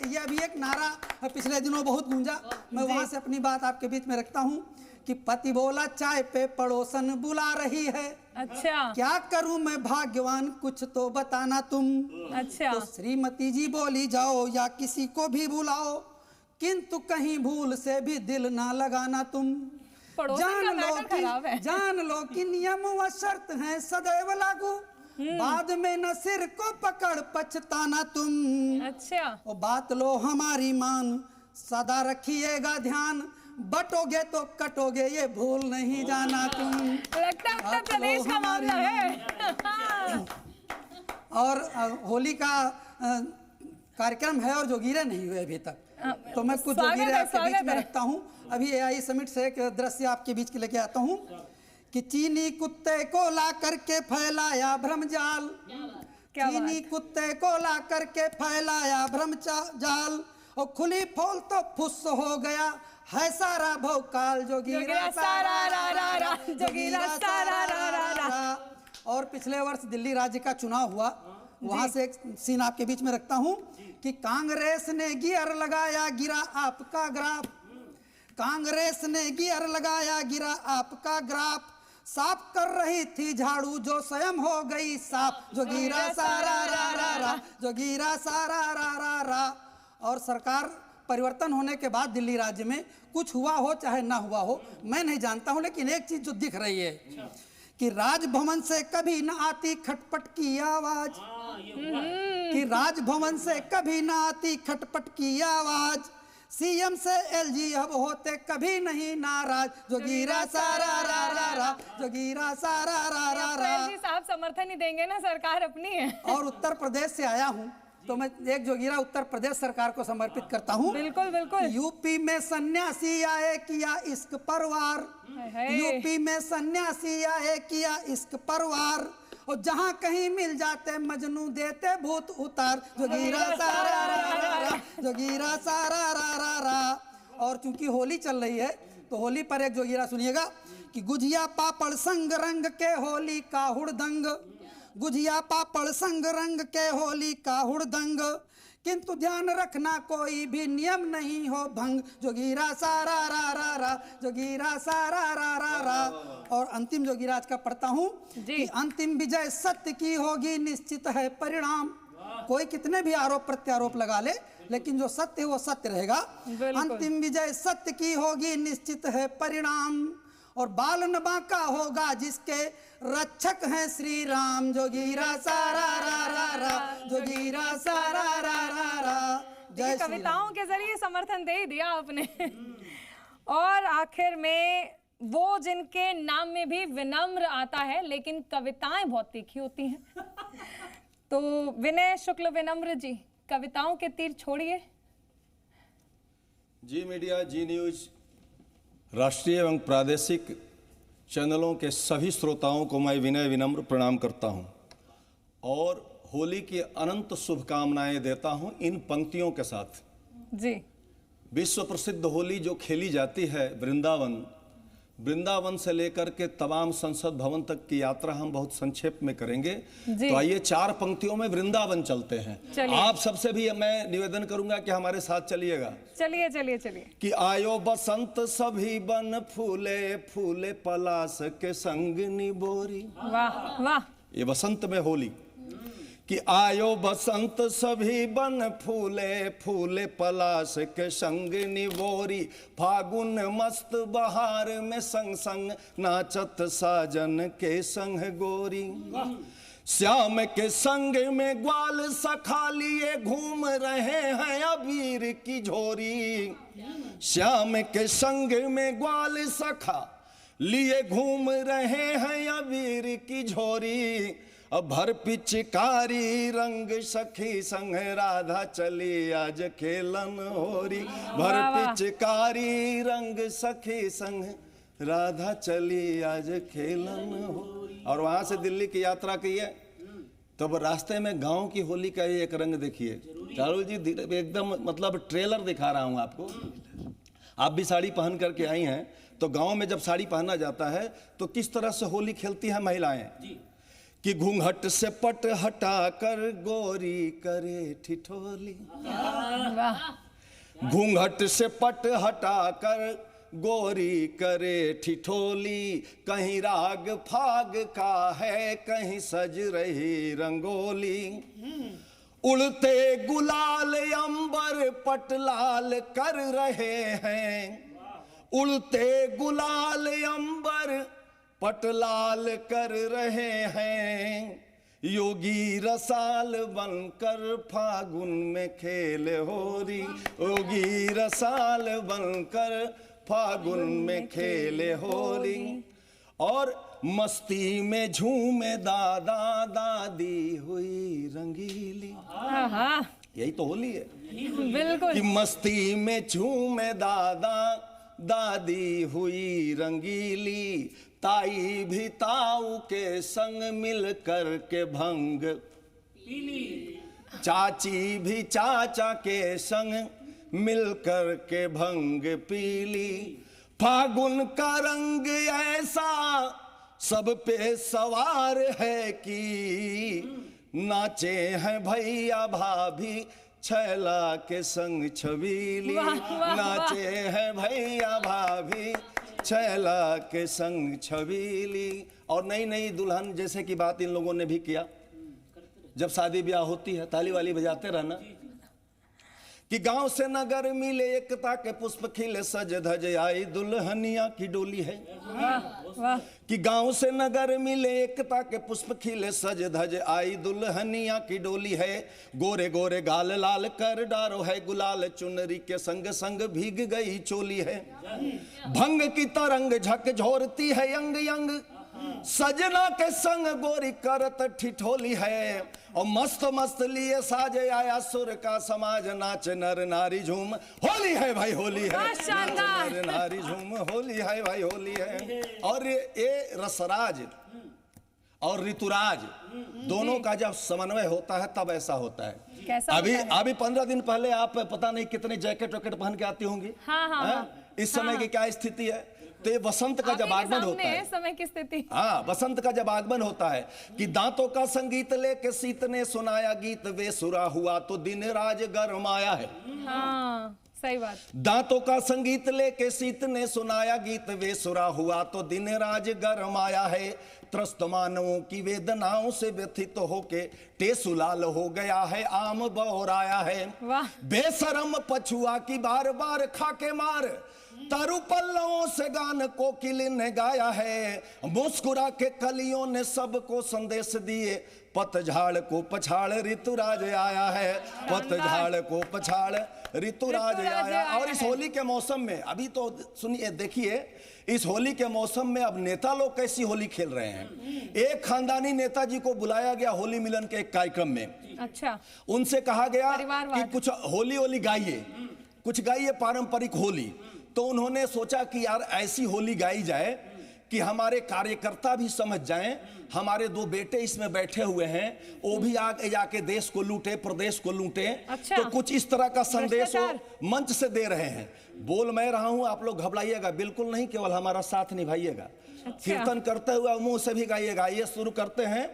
Speaker 8: ये भी एक नारा पिछले दिनों बहुत गूंजा। मैं वहां से अपनी बात आपके बीच में रखता हूँ कि पति बोला चाय पे पड़ोसन बुला रही है।
Speaker 5: अच्छा।
Speaker 8: क्या करूं मैं भाग्यवान कुछ तो बताना तुम।
Speaker 5: अच्छा।
Speaker 8: तो श्रीमती जी बोली जाओ या किसी को भी बुलाओ, किंतु कहीं भूल से भी दिल ना लगाना तुम। जान लो कि नियम व शर्त हैं सदैव लागू, बाद में न सिर को पकड़ पछताना तुम।
Speaker 5: अच्छा।
Speaker 8: और बात लो हमारी मान, सदा रखिएगा ध्यान, बटोगे तो कटोगे ये भूल नहीं जाना तुम।
Speaker 5: लगता है उत्तर प्रदेश का मामला है।
Speaker 8: और होली का कार्यक्रम है और जोगीरे नहीं हुए अभी तक, तो मैं कुछ जोगीरे आपके बीच में रखता हूँ। अभी AI समिट से एक दृश्य आपके बीच के लेके आता हूँ कि चीनी कुत्ते को ला करके फैलाया भ्रमजाल, चीनी कुत्ते को ला करके फैलाया भ्रमजाल, और खुली फूल तो फुस हो गया है सारा भौकाल, जोगीरा सारा रा रा रा, जोगीरा सारा रा रा रा। और पिछले वर्ष दिल्ली राज्य का चुनाव हुआ, वहां से एक सीन आपके बीच में रखता हूं कि कांग्रेस ने गियर लगाया गिरा आपका ग्राफ, कांग्रेस ने गियर लगाया गिरा आपका ग्राफ, साफ कर रही थी झाड़ू जो स्वयं हो गई साफ, जोगीरा सारा रा रा रा, जोगीरा सारा रा रा रा। और सरकार परिवर्तन होने के बाद दिल्ली राज्य में कुछ हुआ हो चाहे ना हुआ हो मैं नहीं जानता हूं, लेकिन एक चीज जो दिख रही है कि राजभवन से कभी ना आती खटपट की आवाज, कि राजभवन से कभी ना आती खटपट की आवाज, सीएम से LG अब होते कभी नहीं नाराज, जोगीरा सारा रा रा रा, जोगीरा सारा रा रा रा।
Speaker 5: साहब समर्थन ही देंगे ना, सरकार अपनी है।
Speaker 8: और उत्तर प्रदेश से आया हूं तो मैं एक जोगीरा उत्तर प्रदेश सरकार को समर्पित करता हूं।
Speaker 5: बिल्कुल बिल्कुल।
Speaker 8: यूपी में सन्यासी आए किया इश्क परवार, यूपी में सन्यासी आए किया इश्क परवार, और जहां कहीं मिल जाते मजनू देते भूत उतार, जोगीरा सारा रा रा रा, जोगीरा सारा रा रा रा। और चूंकि होली चल रही है तो होली पर एक जोगीरा सुनिएगा कि गुजिया पापड़ संग रंग के होली का हुड़दंग, गुजिया पापड़ संग रंग के होली का हुड़दंग, किंतु ध्यान रखना कोई भी नियम नहीं हो भंग, जोगीरा सारा रा रा रा, जोगीरा सारा रा रा रा। और अंतिम जोगीरा आज का पढ़ता हूँ कि अंतिम विजय सत्य की होगी निश्चित है परिणाम, कोई कितने भी आरोप प्रत्यारोप लगा ले लेकिन जो सत्य है वो सत्य रहेगा। अंतिम विजय सत्य की होगी निश्चित है परिणाम, और बाल न बांका होगा जिसके रक्षक हैं श्री राम, जोगीरा सारा रा रा रा, जोगीरा सारा रा रा रा। जय
Speaker 5: कविताओं के जरिए समर्थन दे ही दिया आपने। और आखिर में वो जिनके नाम में भी विनम्र आता है लेकिन कविताएं बहुत तीखी होती हैं, तो विनय शुक्ल विनम्र जी कविताओं के तीर छोड़िए।
Speaker 4: जी मीडिया, जी न्यूज, राष्ट्रीय एवं प्रादेशिक चैनलों के सभी श्रोताओं को मैं विनय विनम्र प्रणाम करता हूं और होली की अनंत शुभकामनाएं देता हूं इन पंक्तियों के साथ।
Speaker 5: जी।
Speaker 4: विश्व प्रसिद्ध होली जो खेली जाती है वृंदावन से लेकर के तमाम संसद भवन तक की यात्रा हम बहुत संक्षेप में करेंगे। तो आइए 4 पंक्तियों में वृंदावन चलते हैं। आप सबसे भी मैं निवेदन करूंगा कि हमारे साथ चलिएगा।
Speaker 5: चलिए चलिए चलिए।
Speaker 4: कि आयो बसंत सभी बन फूले फूले पलास के संग निबोरी।
Speaker 5: वाह वाह।
Speaker 4: ये बसंत में होली। कि आयो बसंत सभी बन फूले फूले पलाश के संग निवोरी, फागुन मस्त बहार में संग संग नाचत साजन के संग गोरी। श्याम के संग में ग्वाल सखा लिए घूम रहे हैं अबीर की झोरी। श्याम के संग में ग्वाल सखा लिए घूम रहे हैं अबीर की झोरी। अब भर पिचकारी रंग सखी संग राधा चली आज खेलन होरी। भर पिचकारी रंग सखी संग राधा चली आज खेलन होरी। और वहां से दिल्ली की यात्रा की है। तब रास्ते में गांव की होली का एक रंग देखिए। चारुल जी एकदम मतलब ट्रेलर दिखा रहा हूं आपको। आप भी साड़ी पहन करके आई हैं, तो गांव में जब साड़ी पहना जाता है तो किस तरह से होली खेलती हैं महिलाएं। कि घूंघट से पट हटा कर गोरी करे ठिठोली। घूंघट से पट हटा कर गोरी करे ठिठोली। कहीं राग फाग का है कहीं सज रही रंगोली। उड़ते गुलाल अंबर पटलाल कर रहे हैं। उड़ते गुलाल अंबर पटलाल कर रहे हैं। योगी रसाल बनकर फागुन में खेल होरी। योगी रसाल बनकर फागुन में खेले होली। और मस्ती में झूमे दादा दादी हुई रंगीली। यही तो होली है
Speaker 5: बिल्कुल।
Speaker 4: कि मस्ती में झूमे दादा दादी हुई रंगीली। ताई भी ताऊ के संग मिल कर के भंग पीली। चाची भी चाचा के संग मिल कर के भंग पीली। फागुन का रंग ऐसा सब पे सवार है कि नाचे हैं भैया भाभी छैला के संग छबीली। नाचे हैं भैया भाभी छैला के संग छबीली। और नई नई दुल्हन जैसे की बात इन लोगों ने भी किया। जब शादी ब्याह होती है ताली वाली बजाते रहना। कि गांव से नगर मिले एकता के पुष्प खिले सज धज आई दुल्हनिया की डोली है। कि गांव से नगर मिले एकता के पुष्प खिले सज धज आई दुल्हनिया की डोली है। गोरे गोरे गाल लाल कर डारो है गुलाल चुनरी के संग संग भीग गई चोली है। भंग की तरंग झकझोरती है यंग यंग सजना के संग गोरी करत ठिठोली है। और मस्त मस्त लिए साजे आया सुर का समाज नाच नर नारी झूम होली है भाई होली है। नर नारी झूम होली है भाई होली है। और ये रसराज और ऋतुराज दोनों का जब समन्वय होता है तब ऐसा होता है। अभी 15 दिन पहले आप पता नहीं कितने जैकेट वैकेट पहन के आती होंगी। इस समय की क्या स्थिति है। तो ये वसंत का जब आगमन होता है
Speaker 5: समय की स्थिति।
Speaker 4: हाँ, वसंत का जब आगमन होता है कि दांतों का संगीत लेके सीत ने सुनाया गीत वे सुरा हुआ तो दिन राज गरमाया है।
Speaker 5: हाँ, सही बात।
Speaker 4: दांतों का संगीत लेके सीत ने सुनाया गीत वे सुरा हुआ तो दिन राज गरमाया है। त्रस्त मानवों की वेदनाओं से व्यथित होके टेसुलाल हो गया है आम बौराया है। बेशरम पछुआ की बार बार खाके मार तारू पल्लवों से गान कोकिल ने गाया है। मुस्कुरा के कलियों ने सबको संदेश दिए पतझाड़ को पछाड़ ऋतुराज आया है। पतझाड़ को पछाड़ ऋतुराज आया। और इस होली के मौसम में अभी तो सुनिए देखिए इस होली के मौसम में अब नेता लोग कैसी होली खेल रहे हैं। एक खानदानी नेताजी को बुलाया गया होली मिलन के एक कार्यक्रम में।
Speaker 5: अच्छा।
Speaker 4: उनसे कहा गया कि कुछ होली गाइए, कुछ गाइए पारंपरिक होली। तो उन्होंने सोचा कि यार ऐसी होली गाई जाए कि हमारे कार्यकर्ता भी समझ जाएं, हमारे दो बेटे इसमें बैठे हुए हैं, वो भी आगे जाके देश को लूटे, प्रदेश को लूटे।
Speaker 5: अच्छा।
Speaker 4: तो कुछ इस तरह का संदेश वो मंच से दे रहे हैं। बोल मैं रहा हूं, आप लोग घबराइएगा बिल्कुल नहीं, केवल हमारा साथ निभाइएगा। कीर्तन करते हुए मुंह से भी गाइएगा। ये शुरू करते हैं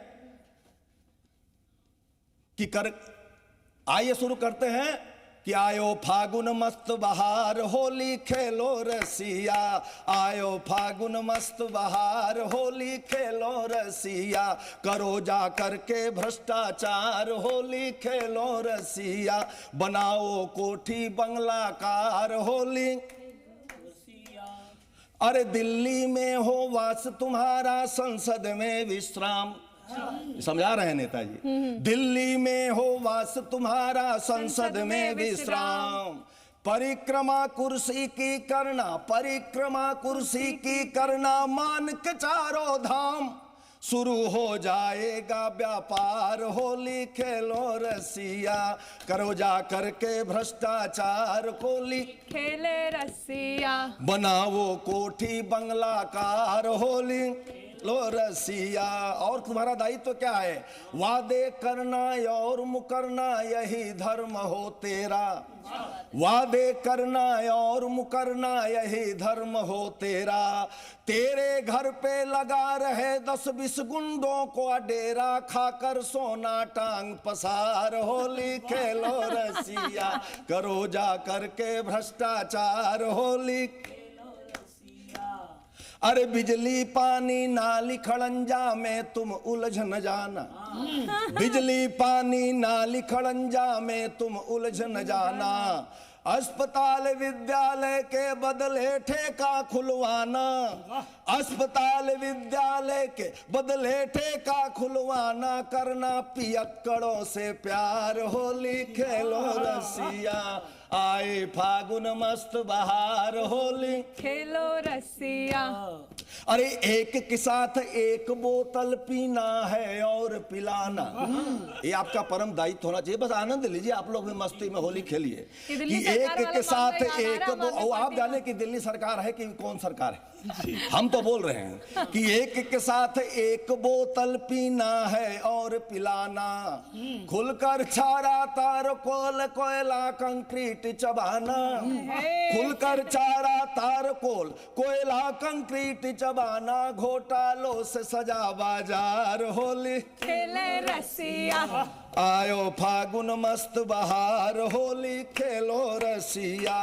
Speaker 4: आइए शुरू करते हैं कि आयो फागुन मस्त बहार होली खेलो रसिया, आयो फागुन मस्त बहार होली खेलो रसिया, करो जा करके भ्रष्टाचार होली खेलो रसिया, बनाओ कोठी बंगला कार होली। अरे दिल्ली में हो वास तुम्हारा, संसद में विश्राम। समझा रहे हैं नेताजी। दिल्ली में हो वास तुम्हारा, संसद में विश्राम, परिक्रमा कुर्सी की करना, परिक्रमा कुर्सी की करना, मान के चारों धाम, शुरू हो जाएगा व्यापार होली खेलो रसिया, करो जा करके भ्रष्टाचार होली
Speaker 5: खेले रसिया,
Speaker 4: बनाओ कोठी बंगला कार होली लो रसिया। और तुम्हारा दायित्व क्या है? वादे करना और मुकरना यही धर्म हो तेरा, वादे करना और मुकरना यही धर्म हो तेरा, तेरे घर पे लगा रहे 10-20 गुंडों को डेरा, खाकर सोना टांग पसार होली खेलो रसिया, करो जा करके भ्रष्टाचार होली। अरे बिजली पानी नाली खड़ंजा में तुम उलझ न जाना, बिजली पानी नाली खड़ंजा में तुम उलझ न जाना, अस्पताल विद्यालय के बदले ठेका खुलवाना, अस्पताल विद्यालय के बदले ठेका खुलवाना, करना पियक्कड़ों से प्यार होली खेलो रसिया, आए फागुन मस्त बहार होली
Speaker 5: खेलो रसिया।
Speaker 4: अरे एक के साथ एक बोतल पीना है और पिलाना, ये आपका परम दायित्व होना चाहिए। बस आनंद लीजिए, आप लोग भी मस्ती में होली खेलिए कि एक के साथ एक आप जाने कि दिल्ली सरकार है कि कौन सरकार है, हम तो बोल रहे हैं कि एक के साथ एक बोतल पीना है और पिलाना, खुलकर छारा तार कोल कोयला कंक्रीट चबाना, खुलकर चारा तार कोल कोयला कंक्रीट चबाना, घोटालों से सजा बाजार होली
Speaker 5: खेले रसिया,
Speaker 4: आयो फागुन मस्त बहार होली खेलो रसिया।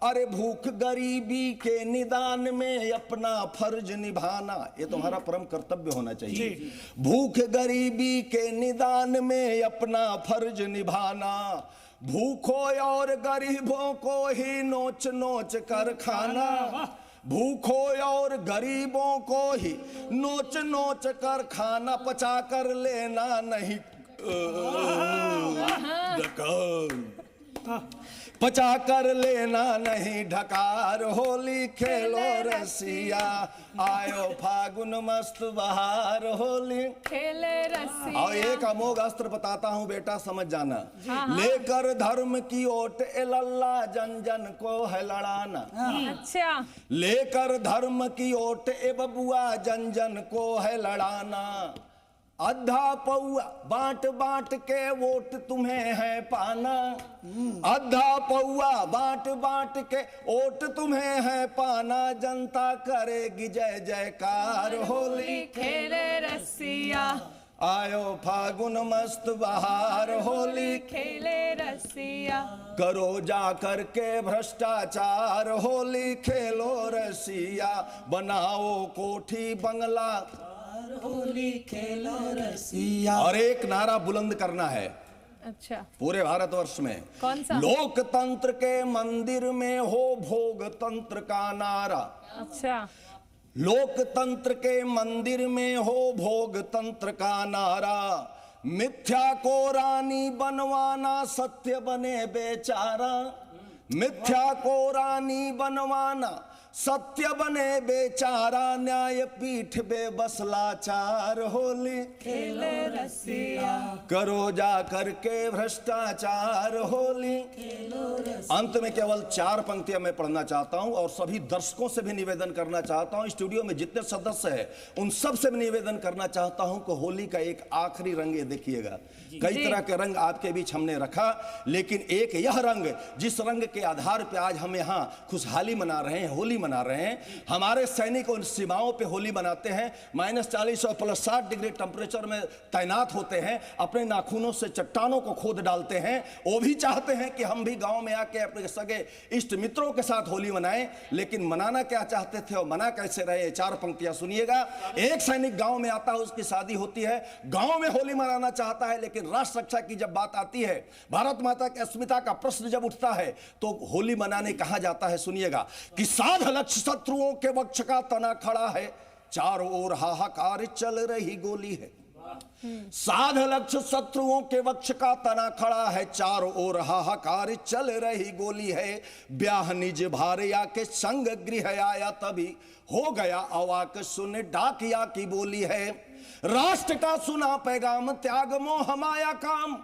Speaker 4: अरे भूख गरीबी के निदान में अपना फर्ज निभाना, ये तुम्हारा परम कर्तव्य होना चाहिए। भूख गरीबी के निदान में अपना फर्ज निभाना, भूखों और गरीबों को ही नोच नोच कर खाना, भूखों और गरीबों को ही नोच नोच कर खाना, पचा कर लेना नहीं पचा कर लेना नहीं ढकार होली खेलो रसिया, आयो फागुन मस्त बहार होली
Speaker 5: खेले रसिया।
Speaker 4: और एक अमोघ अस्त्र बताता हूँ बेटा, समझ जाना। लेकर धर्म की ओट ए लल्ला, जन जन को है लड़ाना।
Speaker 5: अच्छा।
Speaker 4: लेकर धर्म की ओट ए बबुआ, जन जन को है लड़ाना, अद्धा पौआ बांट बांट के वोट तुम्हें है पाना, अद्धा पौआ बांट बांट के वोट तुम्हें है पाना, जनता करेगी जय जयकार होली
Speaker 5: खेले रसिया,
Speaker 4: आयो फागुन मस्त बहार होली
Speaker 5: खेले रसिया,
Speaker 4: करो जा करके भ्रष्टाचार होली खेलो रसिया, बनाओ कोठी बंगला होली खेलो रसिया। और एक नारा बुलंद करना है
Speaker 5: अच्छा
Speaker 4: पूरे भारतवर्ष में।
Speaker 5: कौन सा?
Speaker 4: लोकतंत्र के मंदिर में हो भोग तंत्र का नारा।
Speaker 5: अच्छा।
Speaker 4: लोकतंत्र के मंदिर में हो भोग तंत्र का नारा, मिथ्या को रानी बनवाना सत्य बने बेचारा, मिथ्या को रानी बनवाना सत्य बने बेचारा, न्याय पीठ बेबस लाचार होली
Speaker 5: खेले रसिया,
Speaker 4: करो जा करके भ्रष्टाचार होली अंत में केवल 4 पंक्तियां मैं पढ़ना चाहता हूं और सभी दर्शकों से भी निवेदन करना चाहता हूं, स्टूडियो में जितने सदस्य हैं उन सब से भी निवेदन करना चाहता हूं कि होली का एक आखिरी रंग ये देखिएगा। कई तरह के रंग आपके बीच हमने रखा, लेकिन एक यह रंग जिस रंग के आधार पे आज हम यहाँ खुशहाली मना रहे हैं, होली मना रहे हैं। हमारे सैनिक उन सीमाओं पे होली मनाते हैं, -40 और +60 डिग्री टेम्परेचर में तैनात होते हैं, अपने नाखूनों से चट्टानों को खोद डालते हैं। वो भी चाहते हैं कि हम भी गांव में आके अपने सगे इष्ट मित्रों के साथ होली मनाएं, लेकिन मनाना क्या चाहते थे और मना कैसे रहे, 4 पंक्तियां सुनिएगा। एक सैनिक गांव में आता है, उसकी शादी होती है, गांव में होली मनाना चाहता है, लेकिन राष्ट्र रक्षा की जब बात आती है, भारत माता की अस्मिता का प्रश्न जब उठता है, तो होली मनाने कहा जाता है। सुनिएगा कि साध लक्ष्य शत्रुओं के वक्ष का तना खड़ा है, चारों ओर हाहाकार चल रही गोली है। साध लक्ष्य शत्रुओं के वक्ष का तना खड़ा है, चारों ओर हाहाकार चल रही गोली है। ब्याह निज भार्या के संग गृह आया, तभी हो गया अवाक सुन डाकिया की बोली है। राष्ट्र का सुना पैगाम त्याग मोह माया काम,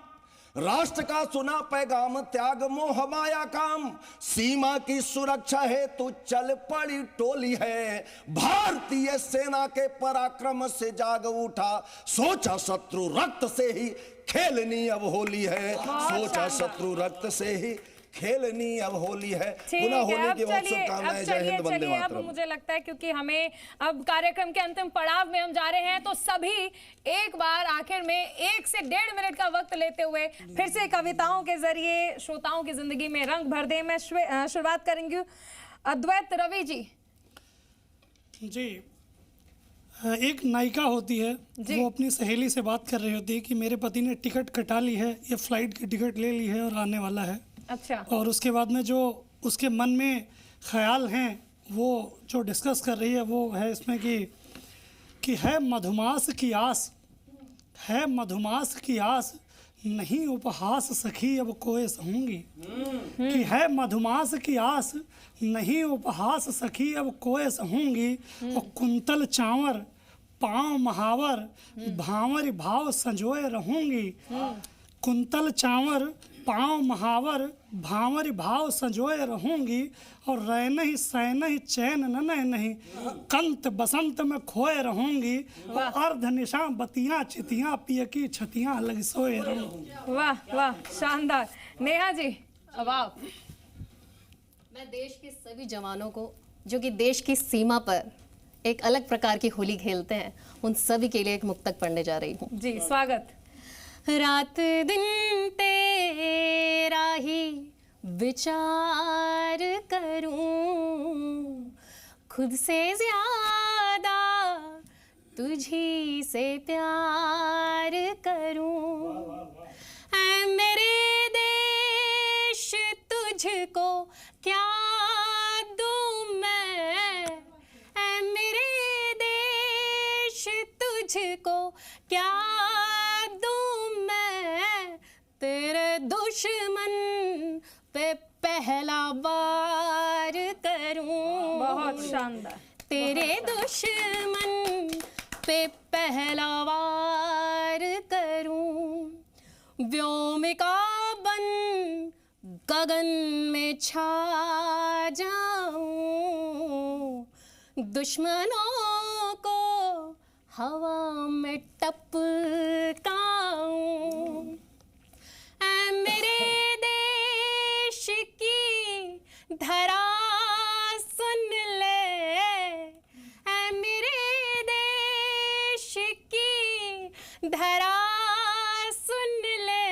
Speaker 4: राष्ट्र का सुना पैगाम त्याग मोह माया काम। सीमा की सुरक्षा है तू चल पड़ी टोली है, भारतीय सेना के पराक्रम से जाग उठा, सोचा शत्रु रक्त से ही खेलनी अब होली है, सोचा शत्रु रक्त से ही खेलनी अब होली है। पुनः होली की बहुत शुभकामनाएं। जय हिंद, वंदे मातरम।
Speaker 5: अब मुझे लगता है क्योंकि हमें अब कार्यक्रम के अंतिम पड़ाव में हम जा रहे हैं, तो सभी एक बार आखिर में 1 से 1.5 मिनट का वक्त लेते हुए फिर से कविताओं के जरिए श्रोताओं की जिंदगी में रंग भर दें। मैं शुरुआत करेंगी अद्वैत रवि जी।
Speaker 3: जी, एक नायिका होती है, वो अपनी सहेली से बात कर रही होती है कि मेरे पति ने टिकट कटा ली है, ये फ्लाइट की टिकट ले ली है और आने वाला है।
Speaker 5: अच्छा।
Speaker 3: और उसके बाद में जो उसके मन में ख्याल हैं, वो जो डिस्कस कर रही है, वो है इसमें कि है मधुमास की आस, है मधुमास की आस, नहीं उपहास सखी अब कोई सहूंगी। कि है मधुमास की आस, नहीं उपहास सखी अब कोई सहूंगी। और कुंतल चांवर पाँव महावर, भांवर भाव संजोए रहूंगी। कुंतल चांवर पाँव महावर, भांवर भाव संजोए रहूंगी। और रैन ही सैन ही चैन न नहीं, कंत बसंत में खोए रहूंगी। और अर्ध निशा बतियां चितियां पिय की छतियां लग सोए रहूंगी।
Speaker 5: वाह वाह, शानदार। नेहा जी अब आप।
Speaker 2: मैं देश के सभी जवानों को जो कि देश की सीमा पर एक अलग प्रकार की होली खेलते हैं, उन सभी के लिए एक मुक्तक पढ़ने जा रही हूँ।
Speaker 5: जी स्वागत।
Speaker 2: रात दिन तेरा ही विचार करूं, खुद से ज्यादा तुझी से प्यार करूं। ऐ मेरे देश तुझको क्या दूं मैं, ऐ मेरे देश तुझको क्या दूं मैं। तेरे दुश्मन पे पहला वार करूं।
Speaker 5: बहुत शानदार।
Speaker 2: तेरे दुश्मन पे पहला वार करूं। व्योमिका बन गगन में छा जाऊं, दुश्मनों को हवा में टपकाऊं। ऐ मेरे देश की धरा सुन ले, ऐ मेरे देश की धरा सुन ले।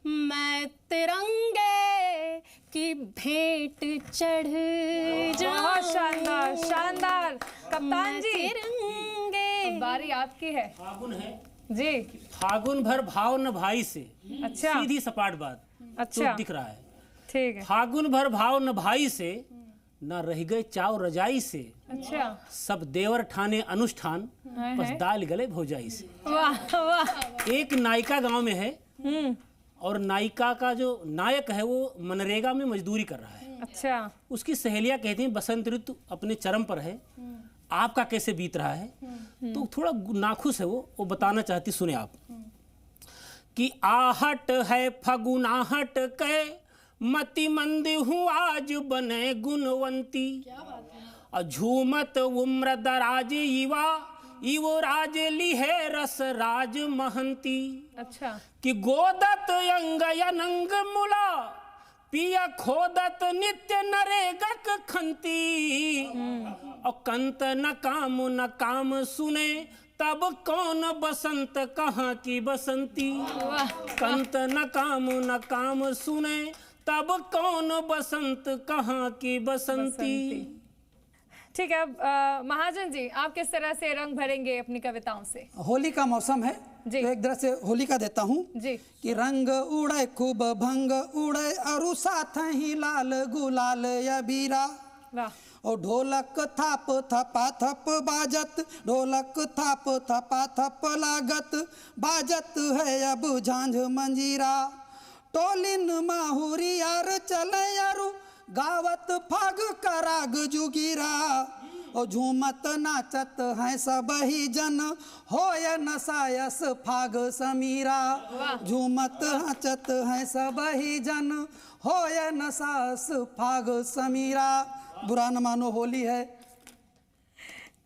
Speaker 2: मैं तिरंगे की भेंट चढ़ जाऊं।
Speaker 5: बहुत शानदार शानदार। कप्तान जी
Speaker 2: तिरंगे।
Speaker 5: बारी आपकी है।
Speaker 6: फागुन है
Speaker 5: जी।
Speaker 6: फागुन भर भाव न भाई से।
Speaker 5: अच्छा।
Speaker 6: सीधी सपाट बात।
Speaker 5: अच्छा।
Speaker 6: तो दिख रहा है।
Speaker 5: ठीक है।
Speaker 6: फागुन भर भाव न भाई से, न रह गए चाव रजाई से।
Speaker 5: अच्छा।
Speaker 6: सब देवर ठाने अनुष्ठान, बस दाल गले भौजाई से।
Speaker 5: वाह वाह।
Speaker 6: एक नायिका गांव में है, और नायिका का जो नायक है वो मनरेगा में मजदूरी कर रहा है।
Speaker 5: अच्छा।
Speaker 6: उसकी सहेलियां कहती हैं बसंत ऋतु अपने चरम पर है, आपका कैसे बीत रहा है। तो थोड़ा नाखुश है वो बताना चाहती, सुने आप। कि आहट है फगुनाहट के मति मंद हूँ आज बने गुणवंती। और झूमत उम्र दराज युवा इवो राज ली है रस राज महंती।
Speaker 5: अच्छा।
Speaker 6: कि गोदत अंग अनंग मुला पिया खोदत नित्य नरेगक खंती। और कंत न काम सुने तब कौन बसंत कहाँ की बसंती। कंत न काम सुने तब कौन बसंत कहाँ की बसंती।
Speaker 5: ठीक है, महाजन जी आप किस तरह से रंग भरेंगे अपनी कविताओं से?
Speaker 8: होली का मौसम है
Speaker 5: जी।
Speaker 8: तो एक तरह से होली का देता हूँ
Speaker 5: जी।
Speaker 8: कि रंग उड़े खूब भंग उड़े अरु साथ ही लाल गुलाल अबीरा।
Speaker 5: वाह।
Speaker 8: और ढोलक थाप थपा थप बाजत, ढोलक थाप थपा थप लागत, बाजत है अब झांझ मंजीरा। टोलिन माहुरी यार चले यारू गावत फाग कराग जुगीरा। और झूमत नाचत हैं सब ही जन होय नसायस फाग समीरा। झूमत नाचत हैं सब ही जन होय नसायस फाग समीरा। बुरा न मानो होली है।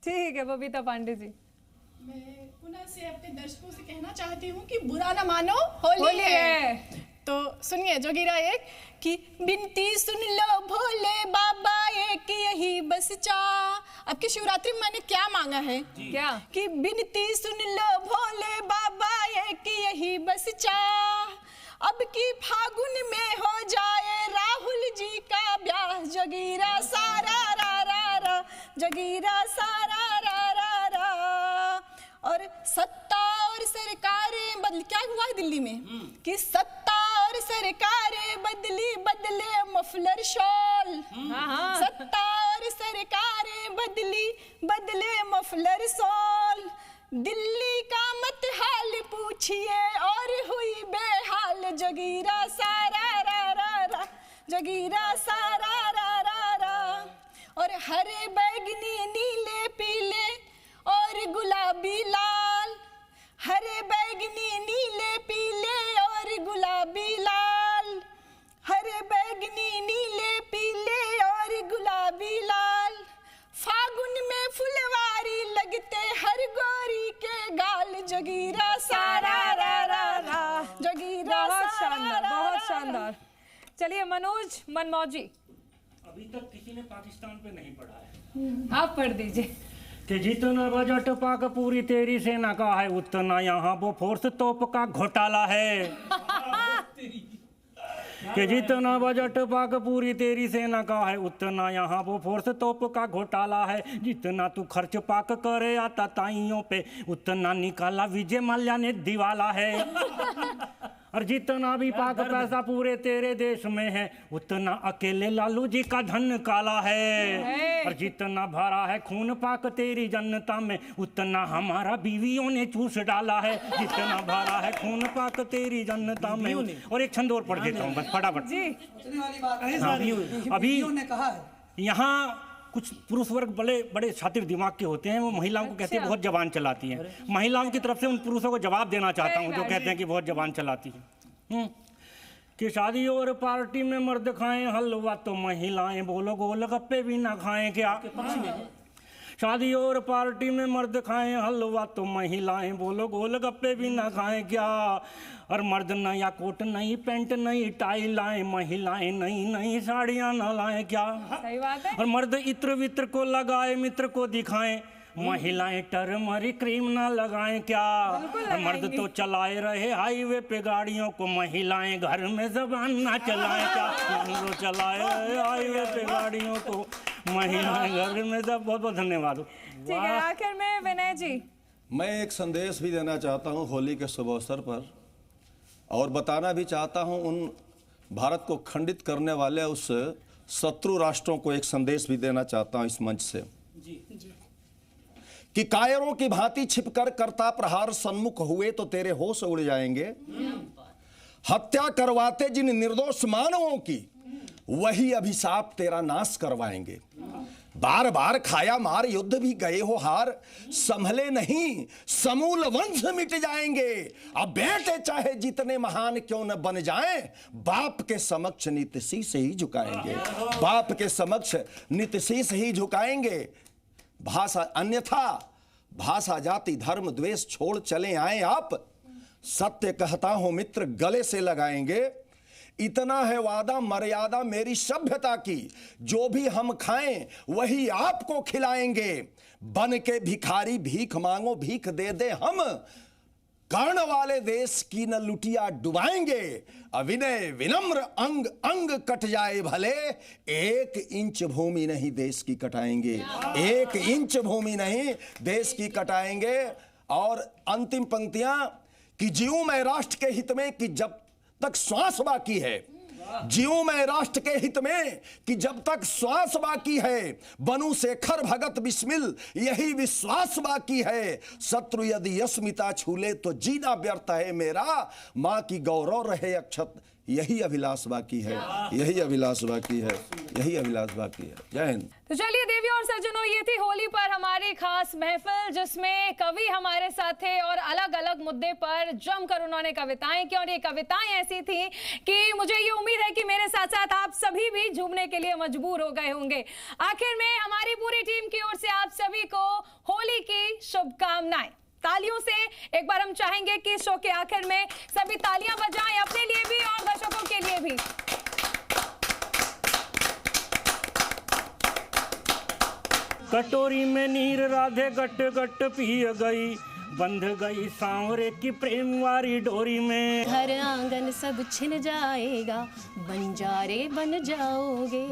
Speaker 5: ठीक है बबीता पांडे जी।
Speaker 7: मैं पुनः से अपने दर्शकों से कहना चाहती हूँ कि बुरा न मानो होली है। तो सुनिए जोगीरा एक कि बिनती सुन लो भोले बाबा एक यही बस चाह। अब की शिवरात्रि में मैंने क्या मांगा है?
Speaker 5: क्या?
Speaker 7: कि बिनती सुन लो भोले बाबा एक यही बस चाह। अब की फागुन में हो जाए राहुल जी का ब्याह। जगीरा सारा रा रा रा, जगीरा सारा रा रा रा। और सत्ता और सरकारें बदल, क्या हुआ है दिल्ली में कि सत्ता और सरकारें बदली बदले मफलर शॉल। सत्ता और सरकारें बदली बदले मफलर शॉल। दिल्ली का मत हाल पूछिए और हुई बेहाल। जगीरा सारा रा रा रा, जगीरा सारा रा रा रा। और हरे बैगनी नीले पीले और गुलाबी लाल। हरे बैगनी नीले पीले और गुलाबी लाल। हरे बैगनी नीले पीले और गुलाबी लाल। फागुन में फुलवारी लगते हर गोरी के गाल। जगीरा सारा रा रा रा, जगीरा
Speaker 5: बहुत
Speaker 7: सारा
Speaker 5: शानदार,
Speaker 7: रा
Speaker 5: बहुत
Speaker 7: रा।
Speaker 5: शानदार। चलिए मनोज मनमौजी
Speaker 1: अभी तक किसी ने पाकिस्तान पे नहीं पढ़ा है।
Speaker 5: आप पढ़ दीजिए।
Speaker 1: कि जितना बजट पाक पूरी तेरी सेना का है उतना यहाँ वो फोर्स तोप का घोटाला है। कि जितना बजट पाक पूरी तेरी सेना का है उतना यहाँ वो फोर्स तोप का घोटाला है। जितना तू खर्च पाक करे आता ताइयों पे उतना निकाला विजय माल्या ने दिवाला है। और जितना भी पाक पैसा पूरे तेरे देश में है उतना अकेले लालू जी का धन काला है। और जितना भरा है खून पाक तेरी जनता में उतना हमारा बीवियों ने चूस डाला है। जितना भरा है खून पाक तेरी जनता में। और एक छंद और पढ़ देता हूँ बस फटाफट। अभी
Speaker 8: ने कहा है
Speaker 1: यहाँ कुछ पुरुष वर्ग बड़े बड़े शातिर दिमाग के होते हैं, वो महिलाओं को कहते हैं बहुत जबान चलाती हैं। महिलाओं की तरफ से उन पुरुषों को जवाब देना चाहता हूँ जो कहते हैं कि बहुत जबान चलाती है। कि शादी और पार्टी में मर्द खाएं हलवा तो महिलाएं बोलो गोलगप्पे भी ना खाएं क्या। शादी और पार्टी में मर्द खाएं हलवा तो महिलाएं बोलो गोलगप्पे भी ना खाएं क्या। और मर्द नया कोट नई पैंट नई टाई लाएं, महिलाएं नई नई साड़ियां ना लाएं क्या।
Speaker 5: सही बात है।
Speaker 1: और मर्द इत्र वित्र को लगाए मित्र को दिखाएं, महिलाएं टर्मरिक क्रीम ना लगाएं क्या। और मर्द तो चलाए रहे हाईवे पे गाड़ियों को, महिलाएं घर में जबान ना चलाएं क्या। मर्द तो चलाए रहे हाईवे पे गाड़ियों को, महिलाएं घर में जब। बहुत बहुत धन्यवाद।
Speaker 5: ठीक है, आखिर में विनय जी।
Speaker 4: मैं एक संदेश भी देना चाहता हूं होली के शुभ अवसर पर, और बताना भी चाहता हूं उन भारत को खंडित करने वाले उस शत्रु राष्ट्रों को एक संदेश भी देना चाहता हूं इस मंच से कि कायरों की भांति छिपकर करता प्रहार सन्मुख हुए तो तेरे होश उड़ जाएंगे। हत्या करवाते जिन निर्दोष मानवों की वही अभिशाप तेरा नाश करवाएंगे। बार बार खाया मार युद्ध भी गए हो हार, संभले नहीं समूल वंश मिट जाएंगे। अब बेटे चाहे जितने महान क्यों न बन जाएं, बाप के समक्ष नित शीश ही झुकाएंगे, बाप के समक्ष नित शीश ही झुकाएंगे। भाषा अन्यथा भाषा जाति धर्म द्वेष छोड़ चले आए आप, सत्य कहता हूं मित्र गले से लगाएंगे। इतना है वादा मर्यादा मेरी सभ्यता की, जो भी हम खाएं वही आपको खिलाएंगे। बन के भिखारी भीख मांगो भीख दे दे हम, कर्ण वाले देश की न लुटिया डुबाएंगे। अविनय विनम्र अंग अंग कट जाए भले, 1 इंच भूमि नहीं देश की कटाएंगे, 1 इंच भूमि नहीं देश की कटाएंगे। और अंतिम पंक्तियां कि जीऊं मैं राष्ट्र के हित में कि जब तक श्वास बाकी है, जीऊं मैं राष्ट्र के हित में कि जब तक श्वास बाकी है, बनूं शेखर भगत बिस्मिल यही विश्वास बाकी है। शत्रु यदि अस्मिता छूले तो जीना व्यर्थ है मेरा, मां की गौरव रहे अक्षत यही अभिलाष बाकी है, यही अभिलाष बाकी है, यही अभिलाष बाकी है। जय हिंद।
Speaker 5: तो चलिए देवी और सज्जनों, ये थी होली पर हमारी खास महफिल, जिसमें कवि हमारे साथ थे और अलग अलग मुद्दे पर जमकर उन्होंने कविताएं की। और ये कविताएं ऐसी थी कि मुझे ये उम्मीद है कि मेरे साथ साथ आप सभी भी झूमने के लिए मजबूर हो गए होंगे। आखिर में हमारी पूरी टीम की ओर से आप सभी को होली की शुभकामनाएं। तालियों से एक बार हम चाहेंगे कि शो के आखिर में सभी तालियां बजाएं, अपने लिए भी और दर्शकों के लिए भी।
Speaker 1: कटोरी में नीर राधे गट गट पी गई, बंध गई सांवरे की प्रेम वारी डोरी में।
Speaker 2: घर आंगन सब छिन जाएगा, बंजारे बन जाओगे।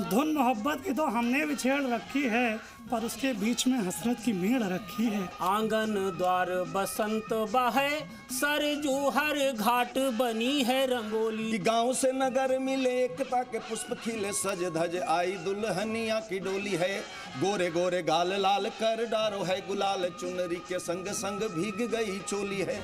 Speaker 3: धुन मोहब्बत की तो हमने भी छेड़ रखी है, पर उसके बीच में हसरत की मेड़ रखी है।
Speaker 6: आंगन द्वार बसंत बाहे, सरजू हर घाट बनी है रंगोली।
Speaker 4: कि गांव से नगर मिले एकता के पुष्प खिले, सज धज आई दुल्हनिया की डोली है। गोरे गोरे गाल लाल कर डारो है गुलाल, चुनरी के संग संग भीग गई चोली है।